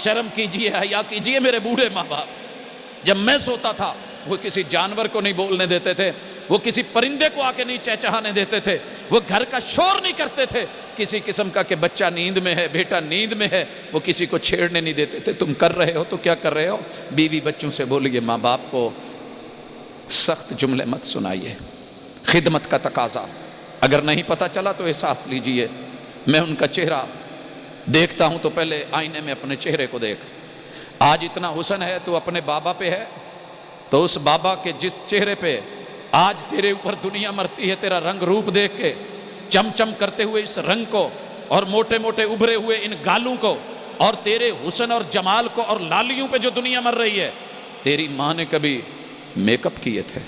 شرم کیجئے، حیا کیجئے۔ میرے بوڑھے ماں باپ جب میں سوتا تھا، وہ کسی جانور کو نہیں بولنے دیتے تھے، وہ کسی پرندے کو آ کے نہیں چہچہانے دیتے تھے، وہ گھر کا شور نہیں کرتے تھے، کسی قسم کا کہ بچہ نیند میں ہے، بیٹا نیند میں ہے، وہ کسی کو چھیڑنے نہیں دیتے تھے۔ تم کر رہے ہو تو کیا کر رہے ہو؟ بیوی بچوں سے بولیے، ماں باپ کو سخت جملے مت سنائیے، خدمت کا تقاضا، اگر نہیں پتہ چلا تو احساس لیجئے۔ میں ان کا چہرہ دیکھتا ہوں تو پہلے آئینے میں اپنے چہرے کو دیکھ، آج اتنا حسن ہے تو اپنے بابا پہ ہے، تو اس بابا کے جس چہرے پہ آج تیرے اوپر دنیا مرتی ہے، تیرا رنگ روپ دیکھ کے، چم چم کرتے ہوئے اس رنگ کو، اور موٹے موٹے ابھرے ہوئے ان گالوں کو، اور تیرے حسن اور جمال کو، اور لالیوں پہ جو دنیا مر رہی ہے، تیری ماں نے کبھی میک اپ کیے تھے،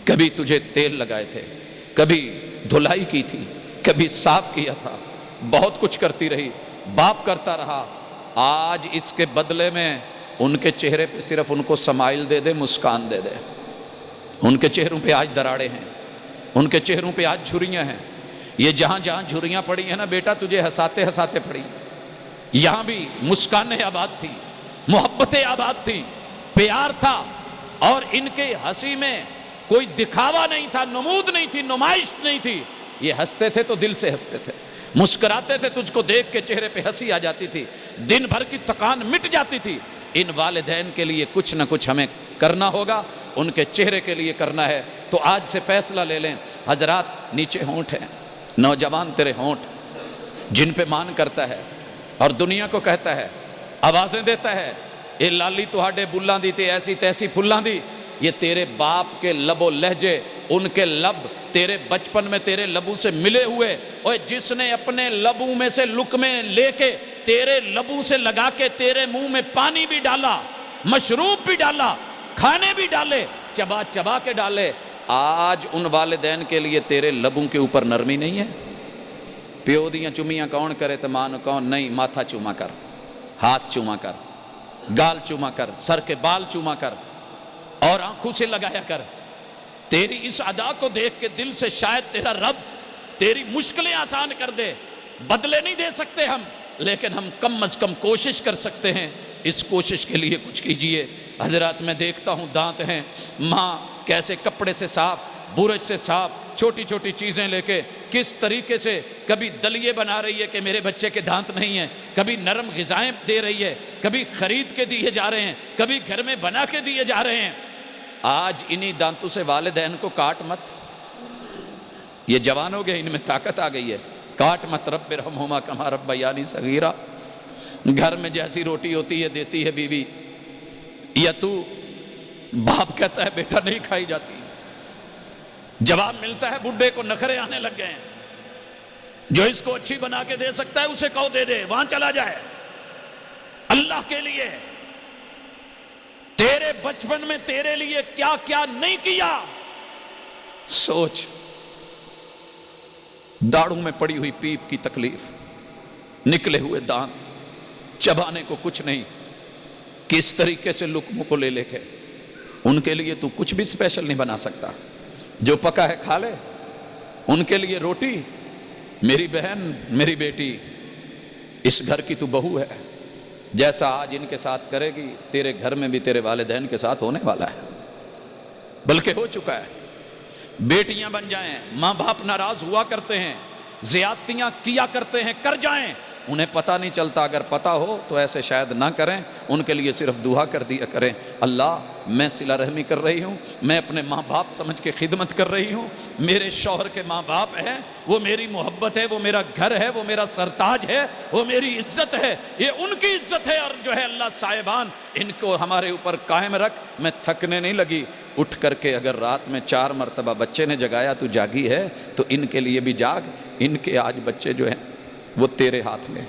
کبھی تجھے تیل لگائے تھے، کبھی دھلائی کی تھی، کبھی صاف کیا تھا، بہت کچھ کرتی رہی، باپ کرتا رہا۔ آج اس کے بدلے میں ان کے چہرے پہ صرف ان کو سمائل دے دے، مسکان دے دے، ان کے چہروں پہ آج دراڑیں ہیں، ان کے چہروں پہ آج جھریاں ہیں۔ یہ جہاں جہاں جھریاں پڑی ہیں نا بیٹا، تجھے ہنساتے ہنساتے پڑی، یہاں بھی مسکانیں آباد تھی، محبتیں آباد تھی، پیار تھا، اور ان کے ہنسی میں کوئی دکھاوا نہیں تھا، نمود نہیں تھی، نمائش نہیں تھی، یہ ہنستے تھے تو دل سے ہنستے تھے، مسکراتے تھے، تجھ کو دیکھ کے چہرے پہ ہنسی آ جاتی تھی، دن بھر کی تکان مٹ جاتی تھی۔ ان والدین کے لیے کچھ نہ کچھ ہمیں کرنا ہوگا، ان کے چہرے کے لیے کرنا ہے، تو آج سے فیصلہ لے لیں۔ حضرات، نیچے ہونٹ ہیں، نوجوان تیرے ہونٹ جن پہ مان کرتا ہے اور دنیا کو کہتا ہے، آوازیں دیتا ہے، اے لالی تہاڈے بلاں دی تے ایسی تیسی پھلاں دی، یہ تیرے باپ کے لب و لہجے، ان کے لب تیرے بچپن میں تیرے لبوں سے ملے ہوئے، اور جس نے اپنے لبوں میں سے لقمے لے کے تیرے لبوں سے لگا کے تیرے منہ میں پانی بھی ڈالا، مشروب بھی ڈالا، کھانے بھی ڈالے، چبا چبا کے ڈالے، آج ان والدین کے لیے تیرے لبوں کے اوپر نرمی نہیں ہے؟ پیو دیاں چومیاں کون کرے تو ماں کون نہیں؟ ماتھا چوما کر، ہاتھ چوما کر، گال چوما کر، سر کے بال چوما کر، اور آنکھوں سے لگایا کر۔ تیری اس ادا کو دیکھ کے دل سے شاید تیرا رب تیری مشکلیں آسان کر دے۔ بدلے نہیں دے سکتے ہم، لیکن ہم کم از کم کوشش کر سکتے ہیں، اس کوشش کے لیے کچھ کیجئے۔ حضرات، میں دیکھتا ہوں دانت ہیں، ماں کیسے کپڑے سے صاف، برش سے صاف، چھوٹی چھوٹی چیزیں لے کے کس طریقے سے کبھی دلیے بنا رہی ہے کہ میرے بچے کے دانت نہیں ہیں، کبھی نرم غذائیں دے رہی ہے، کبھی خرید کے دیے جا رہے ہیں، کبھی گھر میں بنا کے دیے جا رہے ہیں۔ آج انہی دانتوں سے والدین کو کاٹ مت، یہ جوان ہو گئے، ان میں طاقت آ گئی ہے، کاٹ مت، رب ارحمہما کما ربیانی صغیرا۔ گھر میں جیسی روٹی ہوتی ہے دیتی ہے بیوی، یا تو باپ کہتا ہے بیٹا نہیں کھائی جاتی، جواب ملتا ہے بڈھے کو، نخرے آنے لگ گئے ہیں، جو اس کو اچھی بنا کے دے سکتا ہے اسے کہو دے دے، وہاں چلا جائے۔ اللہ کے لیے تیرے بچپن میں تیرے لیے کیا کیا نہیں کیا، سوچ۔ داڑھوں میں پڑی ہوئی پیپ کی تکلیف، نکلے ہوئے دانت، چبانے کو کچھ نہیں، کس طریقے سے لقموں کو لے لے کے، ان کے لیے تو کچھ بھی اسپیشل نہیں بنا سکتا، جو پکا ہے کھا لے، ان کے لیے روٹی۔ میری بہن، میری بیٹی، اس گھر کی تو بہو ہے، جیسا آج ان کے ساتھ کرے گی تیرے گھر میں بھی تیرے والدین کے ساتھ ہونے والا ہے، بلکہ ہو چکا ہے۔ بیٹیاں بن جائیں، ماں باپ ناراض ہوا کرتے ہیں، زیادتیاں کیا کرتے ہیں، کر جائیں، انہیں پتہ نہیں چلتا، اگر پتہ ہو تو ایسے شاید نہ کریں، ان کے لیے صرف دعا کر دیا کریں، اللہ میں صلہ رحمی کر رہی ہوں، میں اپنے ماں باپ سمجھ کے خدمت کر رہی ہوں، میرے شوہر کے ماں باپ ہیں، وہ میری محبت ہے، وہ میرا گھر ہے، وہ میرا سرتاج ہے، وہ میری عزت ہے، یہ ان کی عزت ہے، اور جو ہے اللہ صاحبان ان کو ہمارے اوپر قائم رکھ۔ میں تھکنے نہیں لگی، اٹھ کر کے اگر رات میں 4 مرتبہ بچے نے جگایا تو جاگی ہے، تو ان کے لیے بھی جاگ، ان کے آج بچے جو ہیں وہ تیرے ہاتھ میں،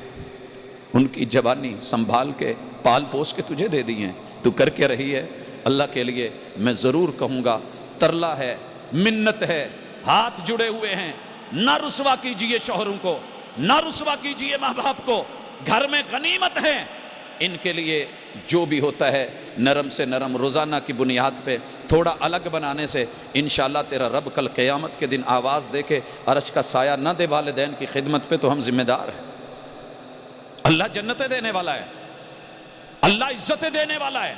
ان کی جوانی سنبھال کے پال پوس کے تجھے دے دی ہیں، تو کر کے رہی ہے۔ اللہ کے لیے میں ضرور کہوں گا، ترلا ہے، منت ہے، ہاتھ جڑے ہوئے ہیں، نہ رسوا کیجئے شوہروں کو، نہ رسوا کیجئے ماں باپ کو، گھر میں غنیمت ہے، ان کے لیے جو بھی ہوتا ہے نرم سے نرم روزانہ کی بنیاد پہ تھوڑا الگ بنانے سے انشاءاللہ تیرا رب کل قیامت کے دن آواز دے کے عرش کا سایہ نہ دے والدین کی خدمت پہ تو ہم ذمہ دار ہیں۔ اللہ جنتیں دینے والا ہے، اللہ عزتیں دینے والا ہے۔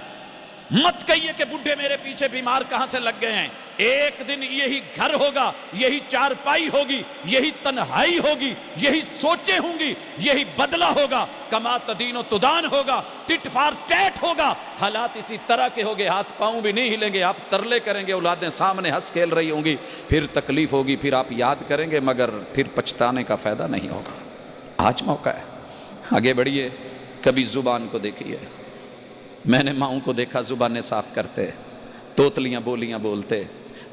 مت کہیے کہ بڈھے میرے پیچھے بیمار کہاں سے لگ گئے ہیں، ایک دن یہی گھر ہوگا، یہی چارپائی ہوگی، یہی تنہائی ہوگی، یہی سوچیں ہوں گی، یہی بدلہ ہوگا، کما تدین و تدان ہوگا، ٹٹ فار ٹیٹ ہوگا، حالات اسی طرح کے ہوگے، ہاتھ پاؤں بھی نہیں ہلیں گے، آپ ترلے کریں گے، اولادیں سامنے ہنس کھیل رہی ہوں گی، پھر تکلیف ہوگی، پھر آپ یاد کریں گے، مگر پھر پچھتانے کا فائدہ نہیں ہوگا۔ آج موقع ہے، آگے بڑھیے۔ کبھی زبان کو دیکھیے، میں نے ماؤں کو دیکھا زبانیں صاف کرتے، توتلیاں بولیاں بولتے،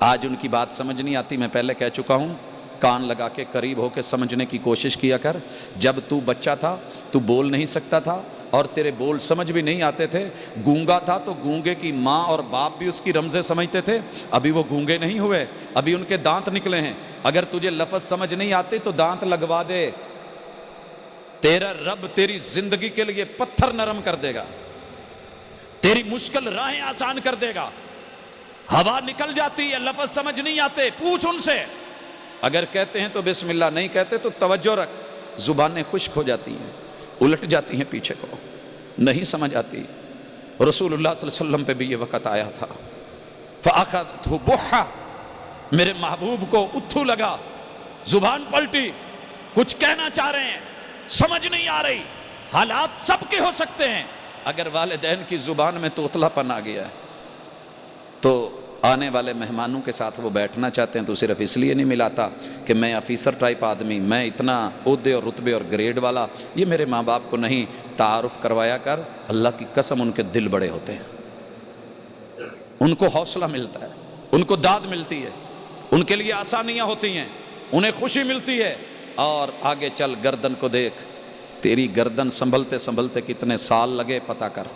آج ان کی بات سمجھ نہیں آتی، میں پہلے کہہ چکا ہوں، کان لگا کے قریب ہو کے سمجھنے کی کوشش کیا کر۔ جب تو بچہ تھا تو بول نہیں سکتا تھا اور تیرے بول سمجھ بھی نہیں آتے تھے، گونگا تھا تو گونگے کی ماں اور باپ بھی اس کی رمزیں سمجھتے تھے، ابھی وہ گونگے نہیں ہوئے، ابھی ان کے دانت نکلے ہیں، اگر تجھے لفظ سمجھ نہیں آتے تو دانت لگوا دے، تیرا رب تیری زندگی کے لیے پتھر نرم کر دے گا، تیری مشکل راہیں آسان کر دے گا۔ ہوا نکل جاتی ہے، لفظ سمجھ نہیں آتے، پوچھ ان سے، اگر کہتے ہیں تو بسم اللہ، نہیں کہتے تو توجہ رکھ، زبانیں خشک ہو جاتی ہیں، الٹ جاتی ہیں پیچھے کو، نہیں سمجھ آتی۔ رسول اللہ صلی اللہ علیہ وسلم پہ بھی یہ وقت آیا تھا، فَأَخَذْتُ بُحَّ، میرے محبوب کو اتھو لگا، زبان پلٹی، کچھ کہنا چاہ رہے ہیں، سمجھ نہیں آ رہی۔ حالات سب کے ہو سکتے ہیں، اگر والدین کی زبان میں توتلا پن آ گیا ہے تو آنے والے مہمانوں کے ساتھ وہ بیٹھنا چاہتے ہیں تو صرف اس لیے نہیں ملاتا کہ میں آفیسر ٹائپ آدمی، میں اتنا عہدے اور رتبے اور گریڈ والا، یہ میرے ماں باپ کو نہیں، تعارف کروایا کر، اللہ کی قسم ان کے دل بڑے ہوتے ہیں، ان کو حوصلہ ملتا ہے، ان کو داد ملتی ہے، ان کے لیے آسانیاں ہوتی ہیں، انہیں خوشی ملتی ہے۔ اور آگے چل، گردن کو دیکھ، تیری گردن سنبھلتے سنبھلتے کتنے سال لگے پتہ کر،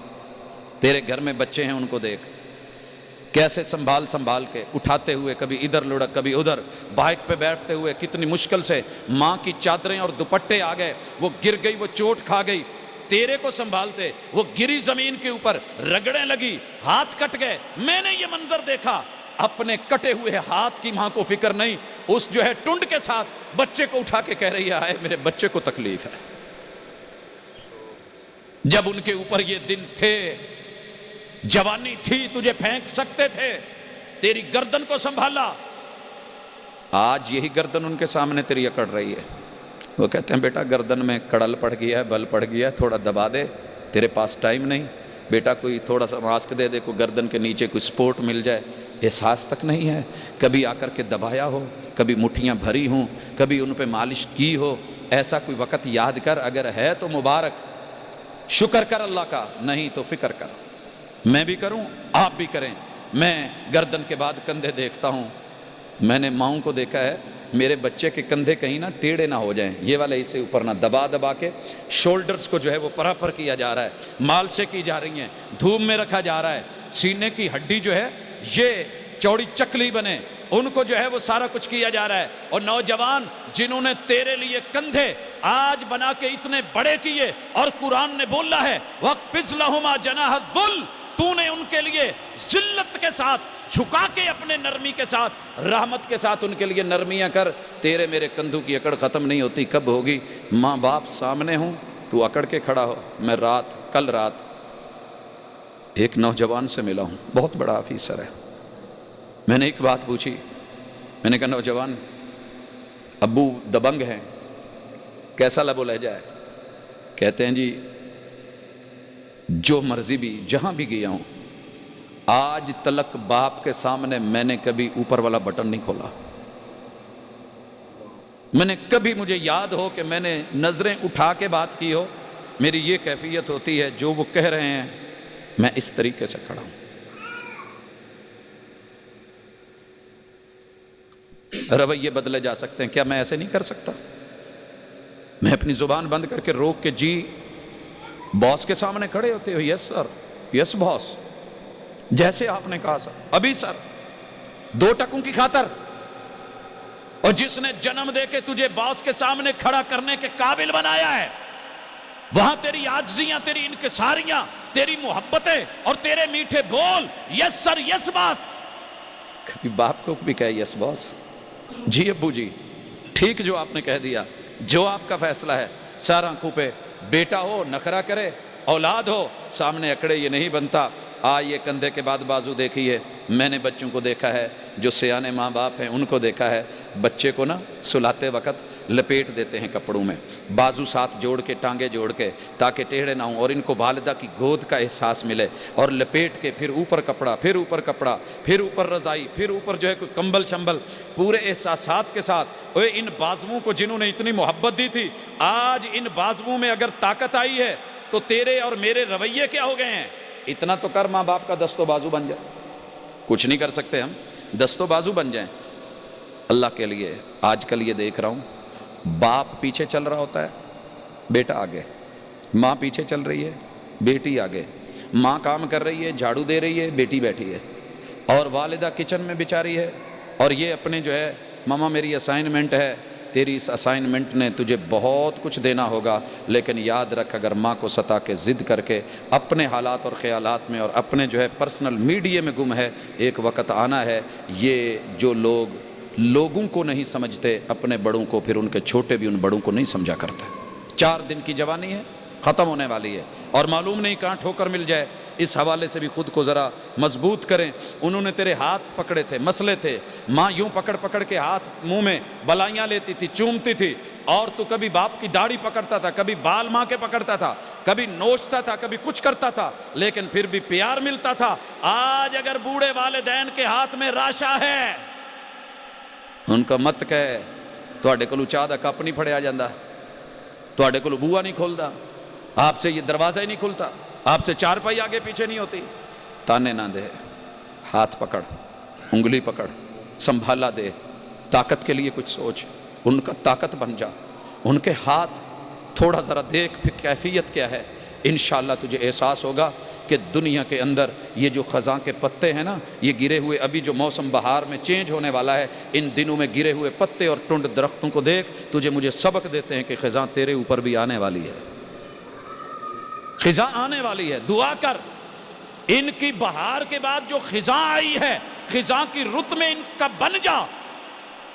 تیرے گھر میں بچے ہیں ان کو دیکھ، کیسے سنبھال کے اٹھاتے ہوئے، کبھی ادھر لڑک کبھی ادھر، بائک پہ بیٹھتے ہوئے کتنی مشکل سے، ماں کی چادریں اور دوپٹے آ گئے، وہ گر گئی، وہ چوٹ کھا گئی، تیرے کو سنبھالتے، وہ گری زمین کے اوپر، رگڑیں لگی، ہاتھ کٹ گئے، میں نے یہ منظر دیکھا، اپنے کٹے ہوئے ہاتھ کی ماں کو فکر نہیں، اس جو ہے ٹنڈ کے ساتھ بچے کو اٹھا کے کہہ رہی ہے میرے بچے کو تکلیف ہے۔ جب ان کے اوپر یہ دن تھے، جوانی تھی، تجھے پھینک سکتے تھے، تیری گردن کو سنبھالا، آج یہی گردن ان کے سامنے تیری اکڑ رہی ہے۔ وہ کہتے ہیں بیٹا گردن میں کڑل پڑ گیا ہے، بل پڑ گیا ہے، تھوڑا دبا دے، تیرے پاس ٹائم نہیں، بیٹا کوئی تھوڑا سا ماسک دے دے، کوئی گردن کے نیچے کوئی سپورٹ مل جائے، احساس تک نہیں ہے، کبھی آ کر کے دبایا ہو، کبھی مٹھیاں بھری ہوں، کبھی ان پہ مالش کی ہو، ایسا کوئی وقت یاد کر، اگر ہے تو مبارک، شکر کر اللہ کا، نہیں تو فکر کر۔ میں بھی کروں، آپ بھی کریں، میں گردن کے بعد کندھے دیکھتا ہوں، میں نے ماؤں کو دیکھا ہے، میرے بچے کے کندھے کہیں نہ ٹیڑھے نہ ہو جائیں، یہ والے اسے اوپر نہ دبا کے، شولڈرز کو جو ہے وہ پراپر کیا جا رہا ہے، مالشیں کی جا رہی ہیں، دھوپ میں رکھا جا رہا ہے، سینے کی ہڈی جو ہے یہ چوڑی چکلی بنے، ان کو جو ہے وہ سارا کچھ کیا جا رہا ہے. اور نوجوان جنہوں نے تیرے لیے کندھے آج بنا کے اتنے بڑے کیے، اور قرآن نے بولا ہے وَاخْفِضْ لَهُمَا جَنَاحَ الذُّلِّ، تو نے ان کے لیے ذلت کے ساتھ جھکا کے اپنے نرمی کے ساتھ رحمت کے ساتھ ان کے لیے نرمیاں کر. تیرے میرے کندھوں کی اکڑ ختم نہیں ہوتی. کب ہوگی؟ ماں باپ سامنے ہوں تو اکڑ کے کھڑا ہو. میں کل رات ایک نوجوان سے ملا ہوں، بہت بڑا آفیسر ہے. میں نے ایک بات پوچھی، میں نے کہا نوجوان ابو دبنگ ہیں، کیسا لب و لہجہ ہے؟ کہتے ہیں جی جو مرضی بھی جہاں بھی گیا ہوں آج تلک باپ کے سامنے میں نے کبھی اوپر والا بٹن نہیں کھولا. میں نے کبھی، مجھے یاد ہو کہ میں نے نظریں اٹھا کے بات کی ہو، میری یہ کیفیت ہوتی ہے جو وہ کہہ رہے ہیں میں اس طریقے سے کھڑا ہوں. رویے بدلے جا سکتے ہیں، کیا میں ایسے نہیں کر سکتا؟ میں اپنی زبان بند کر کے روک کے جی باس کے سامنے کھڑے ہوتے ہو، یس سر، یس باس، جیسے آپ نے کہا سر، ابھی سر، 2 ٹکوں کی خاطر. اور جس نے جنم دے کے تجھے باس کے سامنے کھڑا کرنے کے قابل بنایا ہے، وہاں تیری عاجزیاں، تیری انکساریاں، تیری محبتیں اور تیرے میٹھے بول، یس سر، یس باس. کبھی باپ کو بھی کہے یس باس، جی ابو جی، ٹھیک جو آپ نے کہہ دیا، جو آپ کا فیصلہ ہے. سر آنکھوں پہ بیٹا ہو نخرہ کرے، اولاد ہو سامنے اکڑے، یہ نہیں بنتا. یہ کندھے کے بعد بازو دیکھیے. میں نے بچوں کو دیکھا ہے جو سیانے ماں باپ ہیں، ان کو دیکھا ہے بچے کو نا سلاتے وقت لپیٹ دیتے ہیں کپڑوں میں، بازو ساتھ جوڑ کے، ٹانگیں جوڑ کے، تاکہ ٹیڑھے نہ ہوں اور ان کو والدہ کی گود کا احساس ملے. اور لپیٹ کے پھر اوپر کپڑا، پھر اوپر کپڑا، پھر اوپر رضائی، پھر اوپر جو ہے کوئی کمبل شمبل، پورے احساسات کے ساتھ. ان بازوؤں کو جنہوں نے اتنی محبت دی تھی، آج ان بازوؤں میں اگر طاقت آئی ہے تو تیرے اور میرے رویے کیا ہو گئے ہیں؟ اتنا تو کر ماں باپ کا دست و بازو بن جائے. کچھ نہیں کر سکتے ہم، دست و بازو بن جائیں اللہ کے لیے. آج کل یہ دیکھ رہا ہوں باپ پیچھے چل رہا ہوتا ہے، بیٹا آگے، ماں پیچھے چل رہی ہے، بیٹی آگے، ماں کام کر رہی ہے، جھاڑو دے رہی ہے، بیٹی بیٹھی ہے، اور والدہ کچن میں بیچاری ہے، اور یہ اپنے جو ہے ماما میری اسائنمنٹ ہے، تیری اس اسائنمنٹ نے تجھے بہت کچھ دینا ہوگا، لیکن یاد رکھ اگر ماں کو ستا کے ضد کر کے اپنے حالات اور خیالات میں اور اپنے جو ہے پرسنل میڈیا میں گم ہے، ایک وقت آنا ہے. یہ جو لوگ لوگوں کو نہیں سمجھتے اپنے بڑوں کو، پھر ان کے چھوٹے بھی ان بڑوں کو نہیں سمجھا کرتے. 4 دن کی جوانی ہے، ختم ہونے والی ہے، اور معلوم نہیں کہاں ٹھوکر مل جائے. اس حوالے سے بھی خود کو ذرا مضبوط کریں. انہوں نے تیرے ہاتھ پکڑے تھے، مسلے تھے، ماں یوں پکڑ پکڑ کے ہاتھ منہ میں بلائیاں لیتی تھی، چومتی تھی، اور تو کبھی باپ کی داڑھی پکڑتا تھا، کبھی بال ماں کے پکڑتا تھا، کبھی نوچتا تھا، کبھی کچھ کرتا تھا، لیکن پھر بھی پیار ملتا تھا. آج اگر بوڑھے والدین کے ہاتھ میں راشا ہے، ان کا مت کہے تواڈے کولوں چاہ دا کپ نہیں پھڑیا جاندا، تواڈے کولوں بوا نہیں کھولدا، آپ سے یہ دروازہ ہی نہیں کھلتا، آپ سے چارپائی آگے پیچھے نہیں ہوتی. تانے نہ دے، ہاتھ پکڑ، انگلی پکڑ، سنبھالا دے. طاقت کے لیے کچھ سوچ، ان کا طاقت بن جا. ان کے ہاتھ تھوڑا ذرا دیکھ پھر کیفیت کیا ہے. انشاءاللہ تجھے احساس ہوگا کہ دنیا کے اندر یہ جو خزاں کے پتے ہیں نا، یہ گرے ہوئے، ابھی جو موسم بہار میں چینج ہونے والا ہے، ان دنوں میں گرے ہوئے پتے اور ٹنڈ درختوں کو دیکھ، تجھے مجھے سبق دیتے ہیں کہ خزاں تیرے اوپر بھی آنے والی ہے، خزاں آنے والی ہے. دعا کر ان کی بہار کے بعد جو خزاں آئی ہے، خزاں کی رت میں ان کا بن جا.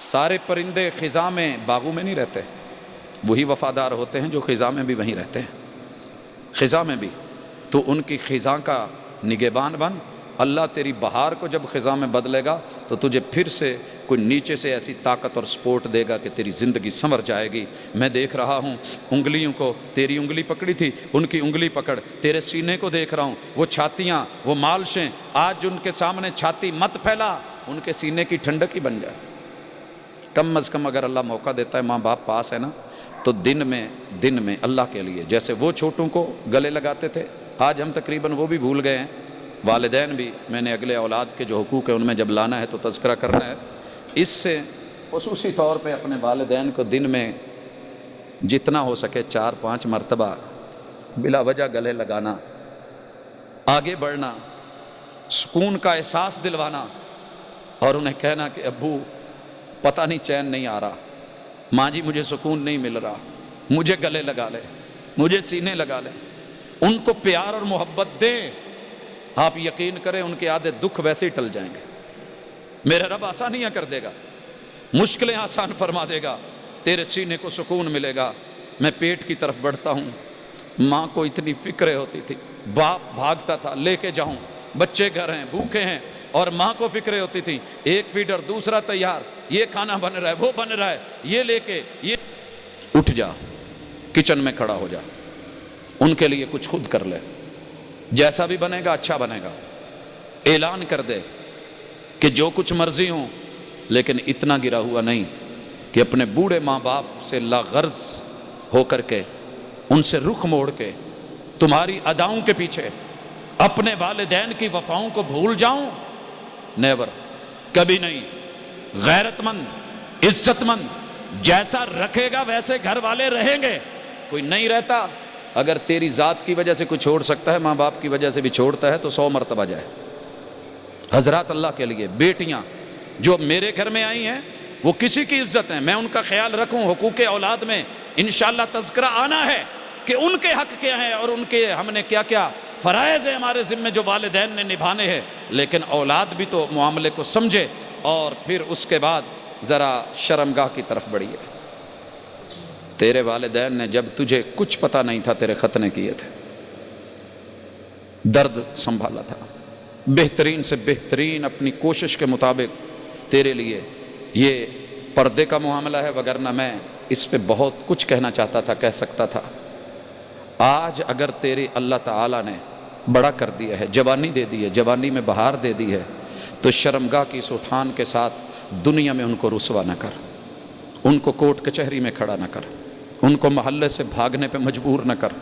سارے پرندے خزاں میں، باغوں میں نہیں رہتے، وہی وفادار ہوتے ہیں جو خزاں میں بھی وہیں رہتے ہیں. خزاں میں بھی تو ان کی خزاں کا نگہبان بن. اللہ تیری بہار کو جب خزاں میں بدلے گا تو تجھے پھر سے کوئی نیچے سے ایسی طاقت اور سپورٹ دے گا کہ تیری زندگی سنور جائے گی. میں دیکھ رہا ہوں انگلیوں کو، تیری انگلی پکڑی تھی، ان کی انگلی پکڑ. تیرے سینے کو دیکھ رہا ہوں، وہ چھاتیاں، وہ مالشیں، آج ان کے سامنے چھاتی مت پھیلا، ان کے سینے کی ٹھنڈک ہی بن جائے. کم از کم اگر اللہ موقع دیتا ہے، ماں باپ پاس ہے نا، تو دن میں اللہ کے لیے، جیسے وہ چھوٹوں کو گلے لگاتے تھے، آج ہم تقریباً وہ بھی بھول گئے ہیں. والدین بھی، میں نے اگلے اولاد کے جو حقوق ہیں ان میں جب لانا ہے تو تذکرہ کرنا ہے. اس سے خصوصی طور پہ اپنے والدین کو دن میں جتنا ہو سکے 4-5 مرتبہ بلا وجہ گلے لگانا، آگے بڑھنا، سکون کا احساس دلوانا، اور انہیں کہنا کہ ابو پتہ نہیں چین نہیں آ رہا، ماں جی مجھے سکون نہیں مل رہا، مجھے گلے لگا لے، مجھے سینے لگا لے، ان کو پیار اور محبت دیں، آپ یقین کریں ان کے آدھے دکھ ویسے ہی ٹل جائیں گے۔ میرے رب آسانیاں کر دے گا، مشکلیں آسان فرما دے گا، تیرے سینے کو سکون ملے گا۔ میں پیٹ کی طرف بڑھتا ہوں، ماں کو اتنی فکریں ہوتی تھی، باپ بھاگتا تھا لے کے جاؤں، بچے گھر ہیں بھوکے ہیں، اور ماں کو فکریں ہوتی تھی، ایک فیڈر دوسرا تیار، یہ کھانا بن رہا ہے وہ بن رہا ہے، یہ لے کے یہ اٹھ جا، کچن میں کھڑا ہو جا، ان کے لیے کچھ خود کر لے، جیسا بھی بنے گا اچھا بنے گا، اعلان کر دے کہ جو کچھ مرضی ہوں، لیکن اتنا گرا ہوا نہیں کہ اپنے بوڑھے ماں باپ سے لاغرض ہو کر کے ان سے رخ موڑ کے تمہاری اداؤں کے پیچھے اپنے والدین کی وفاؤں کو بھول جاؤں، نیور، کبھی نہیں۔ غیرت مند، عزت مند جیسا رکھے گا ویسے گھر والے رہیں گے، کوئی نہیں رہتا۔ اگر تیری ذات کی وجہ سے کوئی چھوڑ سکتا ہے، ماں باپ کی وجہ سے بھی چھوڑتا ہے تو 100 مرتبہ جائے۔ حضرات اللہ کے لیے بیٹیاں جو میرے گھر میں آئی ہیں وہ کسی کی عزت ہیں، میں ان کا خیال رکھوں۔ حقوق اولاد میں انشاءاللہ تذکرہ آنا ہے کہ ان کے حق کیا ہیں اور ان کے ہم نے کیا کیا فرائض ہیں ہمارے ذمہ جو والدین نے نبھانے ہیں، لیکن اولاد بھی تو معاملے کو سمجھے اور پھر اس کے بعد ذرا شرمگاہ کی طرف بڑھیے۔ تیرے والدین نے جب تجھے کچھ پتہ نہیں تھا تیرے ختنے کیے تھے، درد سنبھالا تھا، بہترین سے بہترین اپنی کوشش کے مطابق تیرے لیے یہ پردے کا معاملہ ہے، وگرنہ میں اس پہ بہت کچھ کہنا چاہتا تھا، کہہ سکتا تھا۔ آج اگر تیری اللہ تعالیٰ نے بڑا کر دیا ہے، جوانی دے دی ہے، جوانی میں بہار دے دی ہے، تو شرمگاہ کی اس اٹھان کے ساتھ دنیا میں ان کو رسوا نہ کر، ان کو کورٹ کچہری میں کھڑا نہ کر، ان کو محلے سے بھاگنے پہ مجبور نہ کر،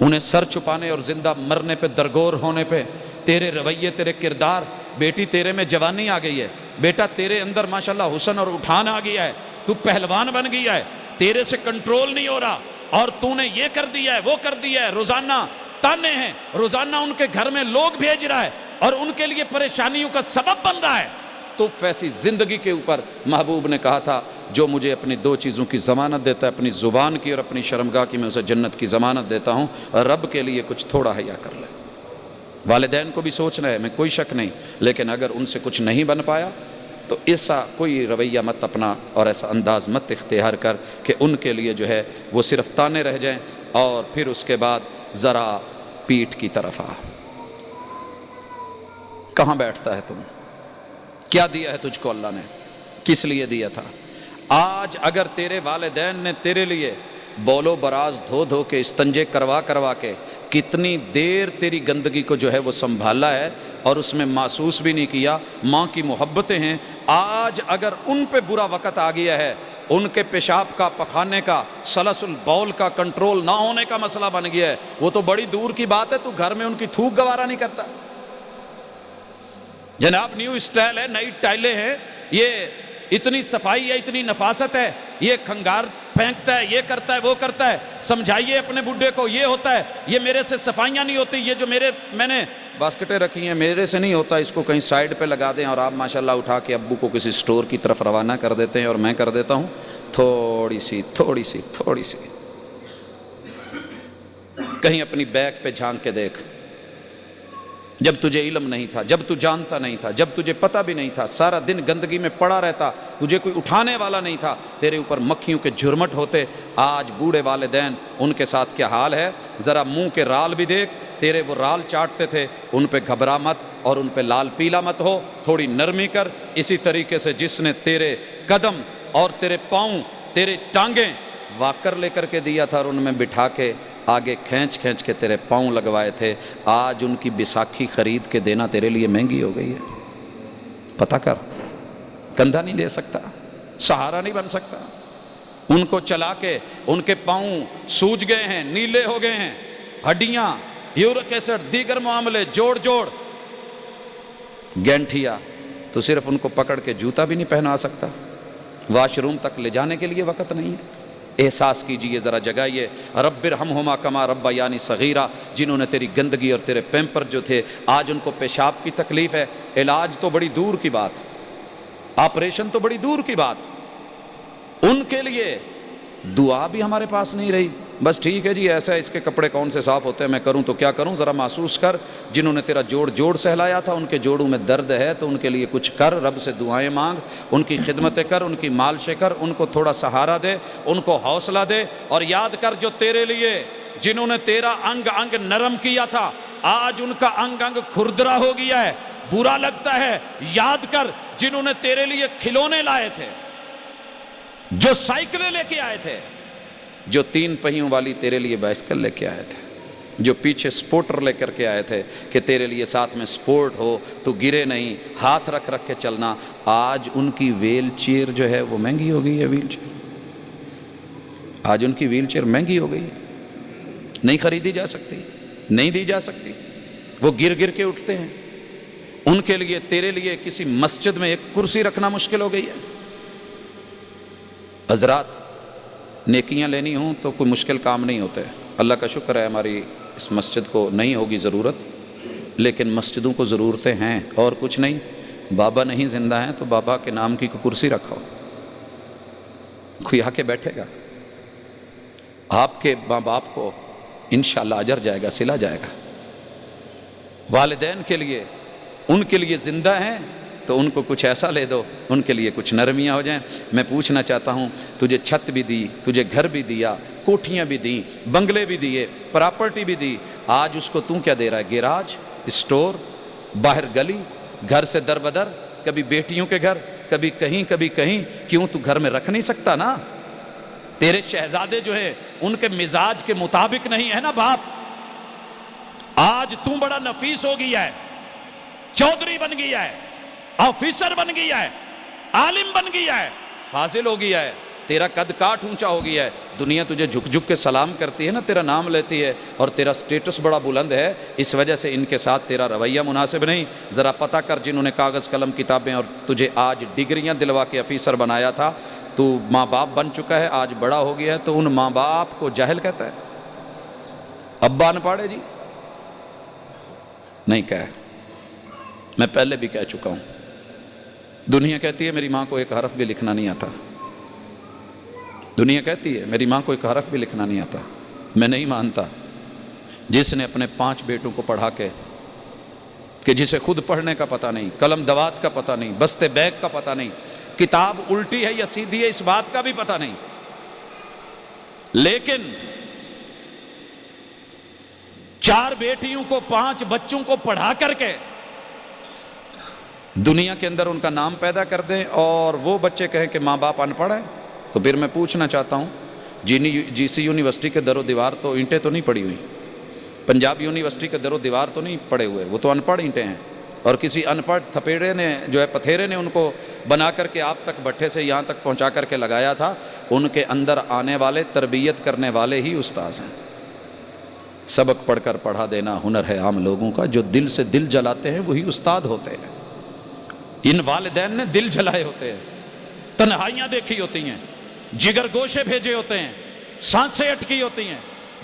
انہیں سر چھپانے اور زندہ مرنے پہ درگور ہونے پہ تیرے رویے، تیرے کردار، بیٹی تیرے میں جوانی آ گئی ہے، بیٹا تیرے اندر ماشاءاللہ حسن اور اٹھان آ گیا ہے، تو پہلوان بن گیا ہے، تیرے سے کنٹرول نہیں ہو رہا، اور تو نے یہ کر دیا ہے وہ کر دیا ہے، روزانہ تانے ہیں، روزانہ ان کے گھر میں لوگ بھیج رہا ہے اور ان کے لیے پریشانیوں کا سبب بن رہا ہے۔ تو ایسی زندگی کے اوپر محبوب نے کہا تھا جو مجھے اپنی 2 چیزوں کی ضمانت دیتا ہے، اپنی زبان کی اور اپنی شرمگاہ کی، میں اسے جنت کی ضمانت دیتا ہوں، رب کے لیے کچھ تھوڑا حیا کر لے۔ والدین کو بھی سوچنا ہے، میں کوئی شک نہیں، لیکن اگر ان سے کچھ نہیں بن پایا تو ایسا کوئی رویہ مت اپنا اور ایسا انداز مت اختیار کر کہ ان کے لیے جو ہے وہ صرف تانے رہ جائیں، اور پھر اس کے بعد ذرا پیٹھ کی طرف آ۔ کہاں بیٹھتا ہے تم؟ کیا دیا ہے تجھ کو اللہ نے؟ کس لیے دیا تھا؟ آج اگر تیرے والدین نے تیرے لیے بولو براز دھو دھو کے استنجے کروا کے کتنی دیر تیری گندگی کو جو ہے وہ سنبھالا ہے اور اس میں محسوس بھی نہیں کیا، ماں کی محبتیں ہیں، آج اگر ان پہ برا وقت آ گیا ہے، ان کے پیشاب کا، پخانے کا، سلس البول کا کنٹرول نہ ہونے کا مسئلہ بن گیا ہے، وہ تو بڑی دور کی بات ہے، تو گھر میں ان کی تھوک گوارا نہیں کرتا۔ جناب نیو اسٹائل ہے، نئی ٹائلیں ہیں، یہ اتنی صفائی ہے، اتنی نفاست ہے، یہ کھنگار پھینکتا ہے، یہ کرتا ہے وہ کرتا ہے، سمجھائیے اپنے بڈھے کو یہ ہوتا ہے، یہ میرے سے صفائیاں نہیں ہوتی، یہ جو میں نے باسکٹیں رکھی ہیں میرے سے نہیں ہوتا، اس کو کہیں سائیڈ پہ لگا دیں، اور آپ ماشاءاللہ اٹھا کے ابو کو کسی سٹور کی طرف روانہ کر دیتے ہیں، اور میں کر دیتا ہوں تھوڑی سی کہیں اپنی بیک پہ جھانک کے دیکھ۔ جب تجھے علم نہیں تھا، جب تو جانتا نہیں تھا، جب تجھے پتہ بھی نہیں تھا، سارا دن گندگی میں پڑا رہتا، تجھے کوئی اٹھانے والا نہیں تھا، تیرے اوپر مکھیوں کے جھرمٹ ہوتے، آج بوڑھے والدین ان کے ساتھ کیا حال ہے؟ ذرا منہ کے رال بھی دیکھ، تیرے وہ رال چاٹتے تھے، ان پہ گھبرا مت اور ان پہ لال پیلا مت ہو، تھوڑی نرمی کر۔ اسی طریقے سے جس نے تیرے قدم اور تیرے پاؤں، تیرے ٹانگیں واکر لے کر کے دیا تھا اور ان میں بٹھا کے آگے کھینچ کے تیرے پاؤں لگوائے تھے، آج ان کی بیساکھی خرید کے دینا تیرے لیے مہنگی ہو گئی ہے۔ پتہ کر، کندھا نہیں دے سکتا، سہارا نہیں بن سکتا، ان کو چلا کے ان کے پاؤں سوج گئے ہیں، نیلے ہو گئے ہیں، ہڈیاں، یورک ایسڈ، دیگر معاملے، جوڑ گینٹھیا، تو صرف ان کو پکڑ کے جوتا بھی نہیں پہنا سکتا، واش روم تک لے جانے کے لیے وقت نہیں ہے۔ احساس کیجئے، ذرا جگائیے، رب ارحمہما کما ربیانی صغیرہ، جنہوں نے تیری گندگی اور تیرے پیمپر جو تھے، آج ان کو پیشاب کی تکلیف ہے، علاج تو بڑی دور کی بات، آپریشن تو بڑی دور کی بات، ان کے لیے دعا بھی ہمارے پاس نہیں رہی۔ بس ٹھیک ہے جی ایسا ہے، اس کے کپڑے کون سے صاف ہوتے ہیں، میں کروں تو کیا کروں، ذرا محسوس کر، جنہوں نے تیرا جوڑ سہلایا تھا ان کے جوڑوں میں درد ہے تو ان کے لیے کچھ کر، رب سے دعائیں مانگ، ان کی خدمتیں کر، ان کی مالشیں کر، ان کو تھوڑا سہارا دے، ان کو حوصلہ دے، اور یاد کر جو تیرے لیے جنہوں نے تیرا انگ انگ نرم کیا تھا آج ان کا انگ انگ کھردرا ہو گیا ہے، برا لگتا ہے۔ یاد کر جنہوں نے تیرے لیے کھلونے لائے تھے، جو سائیکلیں لے کے آئے تھے، جو 3 پہیوں والی تیرے لیے بائسکل لے کے آئے تھے، جو پیچھے سپورٹر لے کر کے آئے تھے کہ تیرے لیے ساتھ میں سپورٹ ہو، تو گرے نہیں، ہاتھ رکھ رکھ کے چلنا، آج ان کی ویل چیئر جو ہے وہ مہنگی ہو گئی ہے۔ ویل چیئر آج ان کی ویل چیئر مہنگی ہو گئی، نہیں خریدی جا سکتی، نہیں دی جا سکتی، وہ گر گر کے اٹھتے ہیں۔ ان کے لیے تیرے لیے کسی مسجد میں ایک کرسی رکھنا مشکل ہو گئی ہے۔ حضرات نیکیاں لینی ہوں تو کوئی مشکل کام نہیں ہوتے، اللہ کا شکر ہے ہماری اس مسجد کو نہیں ہوگی ضرورت، لیکن مسجدوں کو ضرورتیں ہیں، اور کچھ نہیں۔ بابا نہیں زندہ ہیں تو بابا کے نام کی کوئی کرسی رکھو، کوئی آ کے بیٹھے گا، آپ کے ماں باپ کو انشاءاللہ اجر جائے گا، صلہ جائے گا۔ والدین کے لیے، ان کے لیے زندہ ہیں تو ان کو کچھ ایسا لے دو، ان کے لیے کچھ نرمیاں ہو جائیں۔ میں پوچھنا چاہتا ہوں، تجھے چھت بھی دی، تجھے گھر بھی دیا، کوٹھیاں بھی دیں، بنگلے بھی دیے، پراپرٹی بھی دی، آج اس کو کیا دے رہا ہے؟ گیراج، اسٹور، باہر گلی، گھر سے در بدر، کبھی بیٹیوں کے گھر، کبھی کہیں، کیوں تو گھر میں رکھ نہیں سکتا نا؟ تیرے شہزادے جو ہے ان کے مزاج کے مطابق نہیں ہے نا باپ، آج تو بڑا نفیس ہو گیا ہے، چودھری بن گیا ہے، آفیسر بن گیا ہے، عالم بن گیا ہے، فاضل ہو گیا ہے، تیرا قد کاٹ اونچا ہو گیا ہے، دنیا تجھے جھک جھک کے سلام کرتی ہے نا، تیرا نام لیتی ہے، اور تیرا سٹیٹس بڑا بلند ہے، اس وجہ سے ان کے ساتھ تیرا رویہ مناسب نہیں۔ ذرا پتہ کر جنہوں نے کاغذ قلم کتابیں اور تجھے آج ڈگریاں دلوا کے آفیسر بنایا تھا، تو ماں باپ بن چکا ہے، آج بڑا ہو گیا ہے، تو ان ماں باپ کو جاہل کہتا ہے؟ ابا ان پڑھے جی نہیں کہے، میں پہلے بھی کہہ چکا ہوں، دنیا کہتی ہے میری ماں کو ایک حرف بھی لکھنا نہیں آتا، دنیا کہتی ہے میری ماں کو ایک حرف بھی لکھنا نہیں آتا، میں نہیں مانتا۔ جس نے اپنے 5 بیٹوں کو پڑھا کے، کہ جسے خود پڑھنے کا پتہ نہیں، قلم دوات کا پتہ نہیں، بستے بیگ کا پتہ نہیں، کتاب الٹی ہے یا سیدھی ہے اس بات کا بھی پتہ نہیں، لیکن 4 بیٹیوں کو 5 بچوں کو پڑھا کر کے دنیا کے اندر ان کا نام پیدا کر دیں، اور وہ بچے کہیں کہ ماں باپ ان پڑھ ہیں، تو پھر میں پوچھنا چاہتا ہوں، جی سی یونیورسٹی کے در و دیوار تو اینٹیں تو نہیں پڑی ہوئی، پنجاب یونیورسٹی کے در و دیوار تو نہیں پڑے ہوئے، وہ تو ان پڑھ اینٹیں ہیں، اور کسی ان پڑھ تھپیڑے نے جو ہے پتھیرے نے ان کو بنا کر کے آپ تک بٹھے سے یہاں تک پہنچا کر کے لگایا تھا۔ ان کے اندر آنے والے تربیت کرنے والے ہی استاذ ہیں۔ سبق پڑھ کر پڑھا دینا ہنر ہے عام لوگوں کا، جو دل سے دل جلاتے ہیں وہی استاد ہوتے ہیں۔ ان والدین نے دل جلائے ہوتے ہیں، تنہائیاں دیکھی ہوتی ہیں، جگر گوشے بھیجے ہوتے ہیں، سانسیں اٹکی ہوتی ہیں،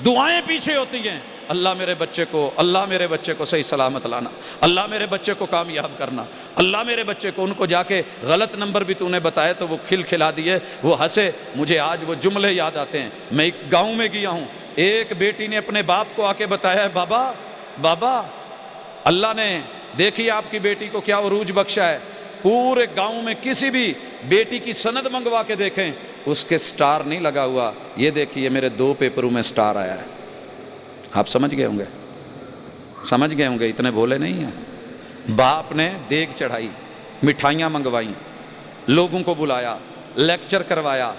دعائیں پیچھے ہوتی ہیں، اللہ میرے بچے کو صحیح سلامت لانا، اللہ میرے بچے کو کامیاب کرنا، اللہ میرے بچے کو، ان کو جا کے غلط نمبر بھی تو نے بتائے تو وہ کھلا دیے، وہ ہنسے۔ مجھے آج وہ جملے یاد آتے ہیں۔ میں ایک گاؤں میں گیا ہوں، ایک بیٹی نے اپنے باپ کو آ کے بتایا، بابا اللہ نے دیکھیے آپ کی بیٹی کو کیا عروج بخشا ہے، پورے گاؤں میں کسی بھی بیٹی کی سند منگوا کے دیکھیں اس کے سٹار نہیں لگا ہوا، یہ دیکھیے میرے 2 پیپروں میں سٹار آیا ہے۔ آپ سمجھ گئے ہوں گے، اتنے بھولے نہیں ہیں۔ باپ نے دیگ چڑھائی، مٹھائیاں منگوائیں، لوگوں کو بلایا، لیکچر کروایا،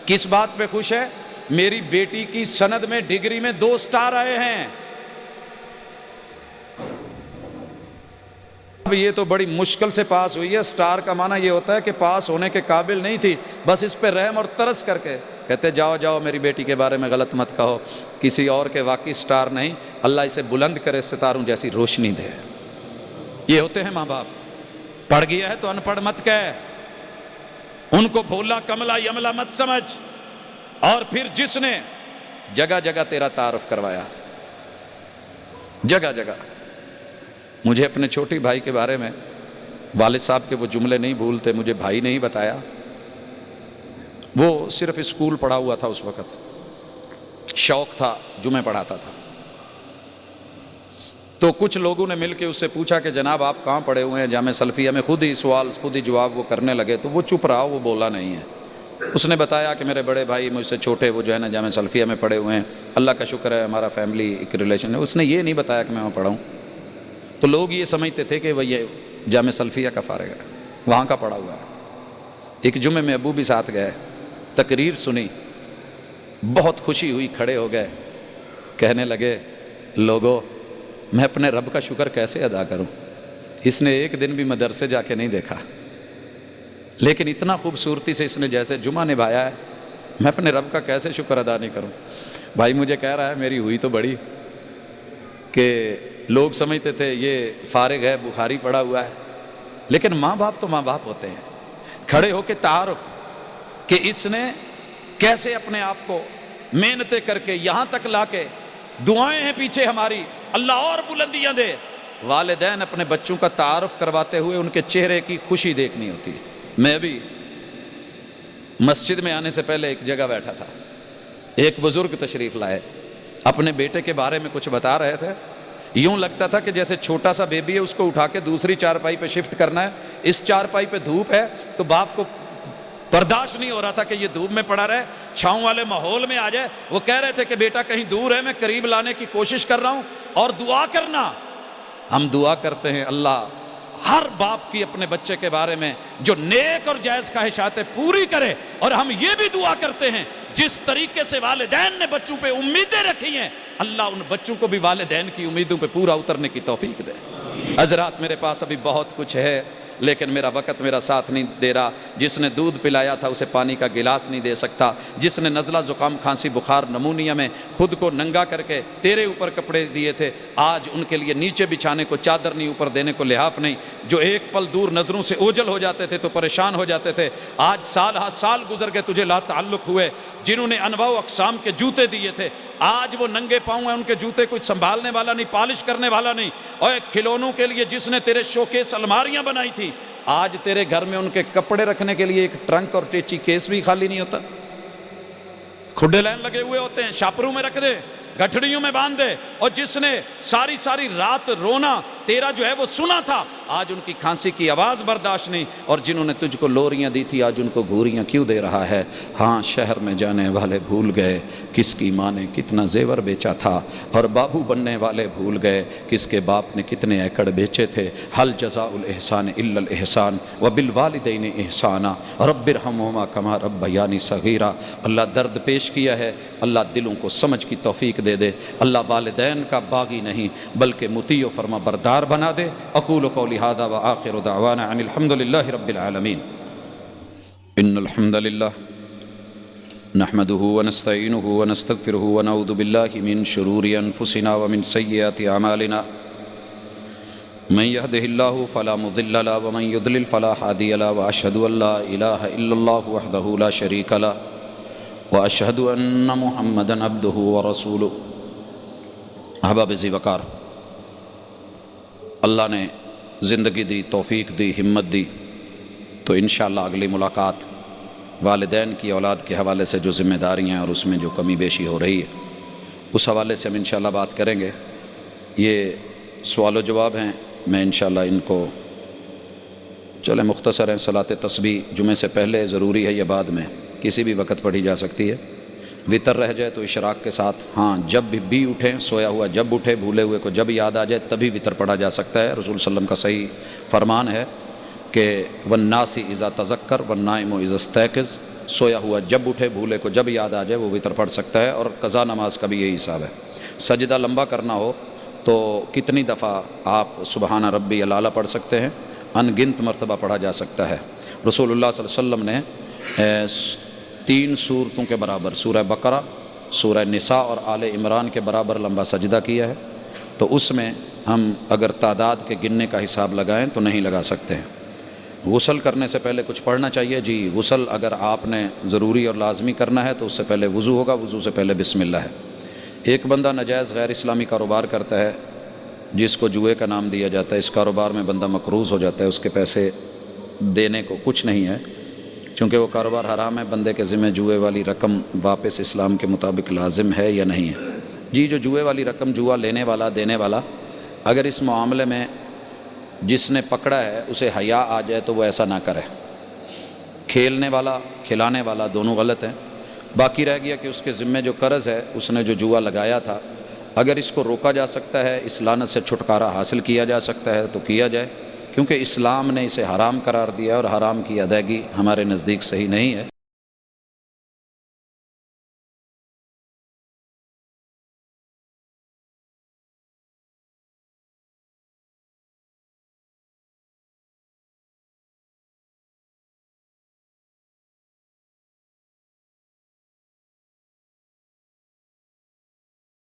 کس بات پہ خوش ہے؟ میری بیٹی کی سند میں ڈگری میں 2 سٹار آئے ہیں۔ اب یہ تو بڑی مشکل سے پاس ہوئی ہے، سٹار کا معنی یہ ہوتا ہے کہ پاس ہونے کے قابل نہیں تھی، بس اس پہ رحم اور ترس کر کے کہتے جاؤ میری بیٹی کے بارے میں غلط مت کہو، کسی اور کے واقعی سٹار نہیں، اللہ اسے بلند کرے، ستاروں جیسی روشنی دے۔ یہ ہوتے ہیں ماں باپ۔ پڑھ گیا ہے تو ان پڑھ مت کہہ، ان کو بھولا کملا یملا مت سمجھ۔ اور پھر جس نے جگہ جگہ تیرا تعارف کروایا، جگہ جگہ، مجھے اپنے چھوٹی بھائی کے بارے میں والد صاحب کے وہ جملے نہیں بھولتے، مجھے بھائی نے ہی بتایا، وہ صرف اسکول پڑھا ہوا تھا اس وقت، شوق تھا، جمعہ پڑھاتا تھا، تو کچھ لوگوں نے مل کے اس سے پوچھا کہ جناب آپ کہاں پڑھے ہوئے ہیں جامعہ سلفیہ میں، خود ہی سوال خود ہی جواب وہ کرنے لگے، تو وہ چپ رہا، وہ بولا نہیں ہے۔ اس نے بتایا کہ میرے بڑے بھائی مجھ سے چھوٹے وہ جو ہے نا جامعہ سلفیہ میں پڑھے ہوئے ہیں، اللہ کا شکر ہے ہمارا فیملی ایک ریلیشن ہے۔ اس نے یہ نہیں بتایا کہ میں وہاں پڑھا ہوں، تو لوگ یہ سمجھتے تھے کہ وہ یہ جامعہ سلفیہ کا فارغ ہے، وہاں کا پڑھا ہوا ہے۔ ایک جمعے میں ابو بھی ساتھ گئے، تقریر سنی، بہت خوشی ہوئی، کھڑے ہو گئے، کہنے لگے لوگوں میں اپنے رب کا شکر کیسے ادا کروں، اس نے ایک دن بھی مدرسے جا کے نہیں دیکھا، لیکن اتنا خوبصورتی سے اس نے جیسے جمعہ نبھایا ہے، میں اپنے رب کا کیسے شکر ادا نہیں کروں۔ بھائی مجھے کہہ رہا ہے میری ہوئی تو بڑی کہ لوگ سمجھتے تھے یہ فارغ ہے، بخاری پڑھا ہوا ہے، لیکن ماں باپ تو ماں باپ ہوتے ہیں، کھڑے ہو کے تعارف کہ اس نے کیسے اپنے آپ کو محنتیں کر کے یہاں تک لا کے، دعائیں ہیں پیچھے ہماری، اللہ اور بلندیاں دے۔ والدین اپنے بچوں کا تعارف کرواتے ہوئے ان کے چہرے کی خوشی دیکھنی ہوتی ہے۔ میں بھی مسجد میں آنے سے پہلے ایک جگہ بیٹھا تھا، ایک بزرگ تشریف لائے، اپنے بیٹے کے بارے میں کچھ بتا رہے تھے، یوں لگتا تھا کہ جیسے چھوٹا سا بیبی ہے، اس کو اٹھا کے دوسری چارپائی پہ شفٹ کرنا ہے، اس چارپائی پہ دھوپ ہے تو باپ کو برداشت نہیں ہو رہا تھا کہ یہ دھوپ میں پڑا رہے، چھاؤں والے ماحول میں آ جائے۔ وہ کہہ رہے تھے کہ بیٹا کہیں دور ہے، میں قریب لانے کی کوشش کر رہا ہوں، اور دعا کرنا۔ ہم دعا کرتے ہیں اللہ ہر باپ کی اپنے بچے کے بارے میں جو نیک اور جائز خواہشات پوری کرے، اور ہم یہ بھی دعا کرتے ہیں جس طریقے سے والدین نے بچوں پہ امیدیں رکھی ہیں، اللہ ان بچوں کو بھی والدین کی امیدوں پہ پورا اترنے کی توفیق دے۔ حضرات میرے پاس ابھی بہت کچھ ہے، لیکن میرا وقت میرا ساتھ نہیں دے رہا۔ جس نے دودھ پلایا تھا اسے پانی کا گلاس نہیں دے سکتا، جس نے نزلہ زکام کھانسی بخار نمونیا میں خود کو ننگا کر کے تیرے اوپر کپڑے دیے تھے، آج ان کے لیے نیچے بچھانے کو چادر نہیں، اوپر دینے کو لحاف نہیں، جو ایک پل دور نظروں سے اوجھل ہو جاتے تھے تو پریشان ہو جاتے تھے، آج سال ہا سال گزر گئے تجھے لا تعلق ہوئے، جنہوں نے انواع و اقسام کے جوتے دیے تھے، آج وہ ننگے پاؤں ہیں، ان کے جوتے کوئی سنبھالنے والا نہیں، پالش کرنے والا نہیں، اور کھلونوں کے لیے جس نے تیرے شوکیس الماریاں بنائی تھی، آج تیرے گھر میں ان کے کپڑے رکھنے کے لیے ایک ٹرنک اور ٹیچی کیس بھی خالی نہیں ہوتا، کھڈے لین لگے ہوئے ہوتے ہیں، شاپروں میں رکھ دے، گٹھڑیوں میں باندھ دے۔ اور جس نے ساری ساری رات رونا تیرا جو ہے وہ سنا تھا، آج ان کی کھانسی کی آواز برداشت نہیں، اور جنہوں نے تجھ کو لوریاں دی تھی آج ان کو گوریاں کیوں دے رہا ہے۔ ہاں شہر میں جانے والے بھول گئے کس کی ماں نے کتنا زیور بیچا تھا، اور بابو بننے والے بھول گئے کس کے باپ نے کتنے ایکڑ بیچے تھے۔ حل جزاء الاحسان الا الاحسان وبالوالدین احسانا رب ارحمہما کما ربیانی صغیرا۔ اللہ درد پیش کیا ہے، اللہ دلوں کو سمجھ کی توفیق دے دے، اللہ والدین کا باغی نہیں بلکہ مطیع و فرما بردار بنا دے۔ اقول قولی ھذا وآخر دعوانا ان الحمد للہ رب العالمین۔ ان الحمد للہ نحمده ونستعینه ونستغفره ونعوذ باللہ من شرور انفسنا ومن سیئات اعمالنا، من يهده الله فلا مضل له ومن يضلل فلا هادي له، واشهد ان لا اله الا الله وحده لا شريك له، واشهد ان محمدا عبده ورسوله۔ احباب ذی وقار، اللہ نے زندگی دی، توفیق دی، ہمت دی، تو انشاءاللہ اگلی ملاقات والدین کی اولاد کے حوالے سے جو ذمہ داریاں اور اس میں جو کمی بیشی ہو رہی ہے اس حوالے سے ہم انشاءاللہ بات کریں گے۔ یہ سوال و جواب ہیں، میں انشاءاللہ ان کو چلے مختصر ہیں۔ صلاۃ تسبیح جمعے سے پہلے ضروری ہے یا بعد میں، کسی بھی وقت پڑھی جا سکتی ہے۔ وطر رہ جائے تو اشراق کے ساتھ، ہاں جب بھی اٹھیں، سویا ہوا جب اٹھے، بھولے ہوئے کو جب یاد آ جائے تبھی وطر پڑھا جا سکتا ہے۔ رسول صلی اللہ علیہ وسلم کا صحیح فرمان ہے کہ والناس اذا تذکر والنائم اذا استيقظ، سویا ہوا جب اٹھے، بھولے کو جب یاد آ جائے وہ وطر پڑھ سکتا ہے۔ اور قضا نماز کا بھی یہی حساب ہے۔ سجدہ لمبا کرنا ہو تو کتنی دفعہ آپ سبحان ربی الاعلیٰ پڑھ سکتے ہیں، ان گنت مرتبہ پڑھا جا سکتا ہے۔ رسول اللہ صلی اللہ علیہ وسلم نے 3 سورتوں کے برابر، سورہ بقرہ، سورہ نساء اور آل عمران کے برابر لمبا سجدہ کیا ہے، تو اس میں ہم اگر تعداد کے گننے کا حساب لگائیں تو نہیں لگا سکتے ہیں۔ غسل کرنے سے پہلے کچھ پڑھنا چاہیے، جی غسل اگر آپ نے ضروری اور لازمی کرنا ہے تو اس سے پہلے وضو ہوگا، وضو سے پہلے بسم اللہ ہے۔ ایک بندہ ناجائز غیر اسلامی کاروبار کرتا ہے، جس کو جوئے کا نام دیا جاتا ہے، اس کاروبار میں بندہ مقروض ہو جاتا ہے، اس کے پیسے دینے کو کچھ نہیں ہے، چونکہ وہ کاروبار حرام ہے۔ بندے کے ذمہ جوئے والی رقم واپس اسلام کے مطابق لازم ہے یا نہیں ہے؟ جی، جو جوئے والی رقم، جوا لینے والا دینے والا، اگر اس معاملے میں جس نے پکڑا ہے اسے حیا آ جائے تو وہ ایسا نہ کرے۔ کھیلنے والا، کھلانے والا دونوں غلط ہیں۔ باقی رہ گیا کہ اس کے ذمے جو قرض ہے، اس نے جو جوا لگایا تھا، اگر اس کو روکا جا سکتا ہے، اس لعنت سے چھٹکارا حاصل کیا جا سکتا ہے تو کیا جائے، کیونکہ اسلام نے اسے حرام قرار دیا اور حرام کی ادائیگی ہمارے نزدیک صحیح نہیں ہے۔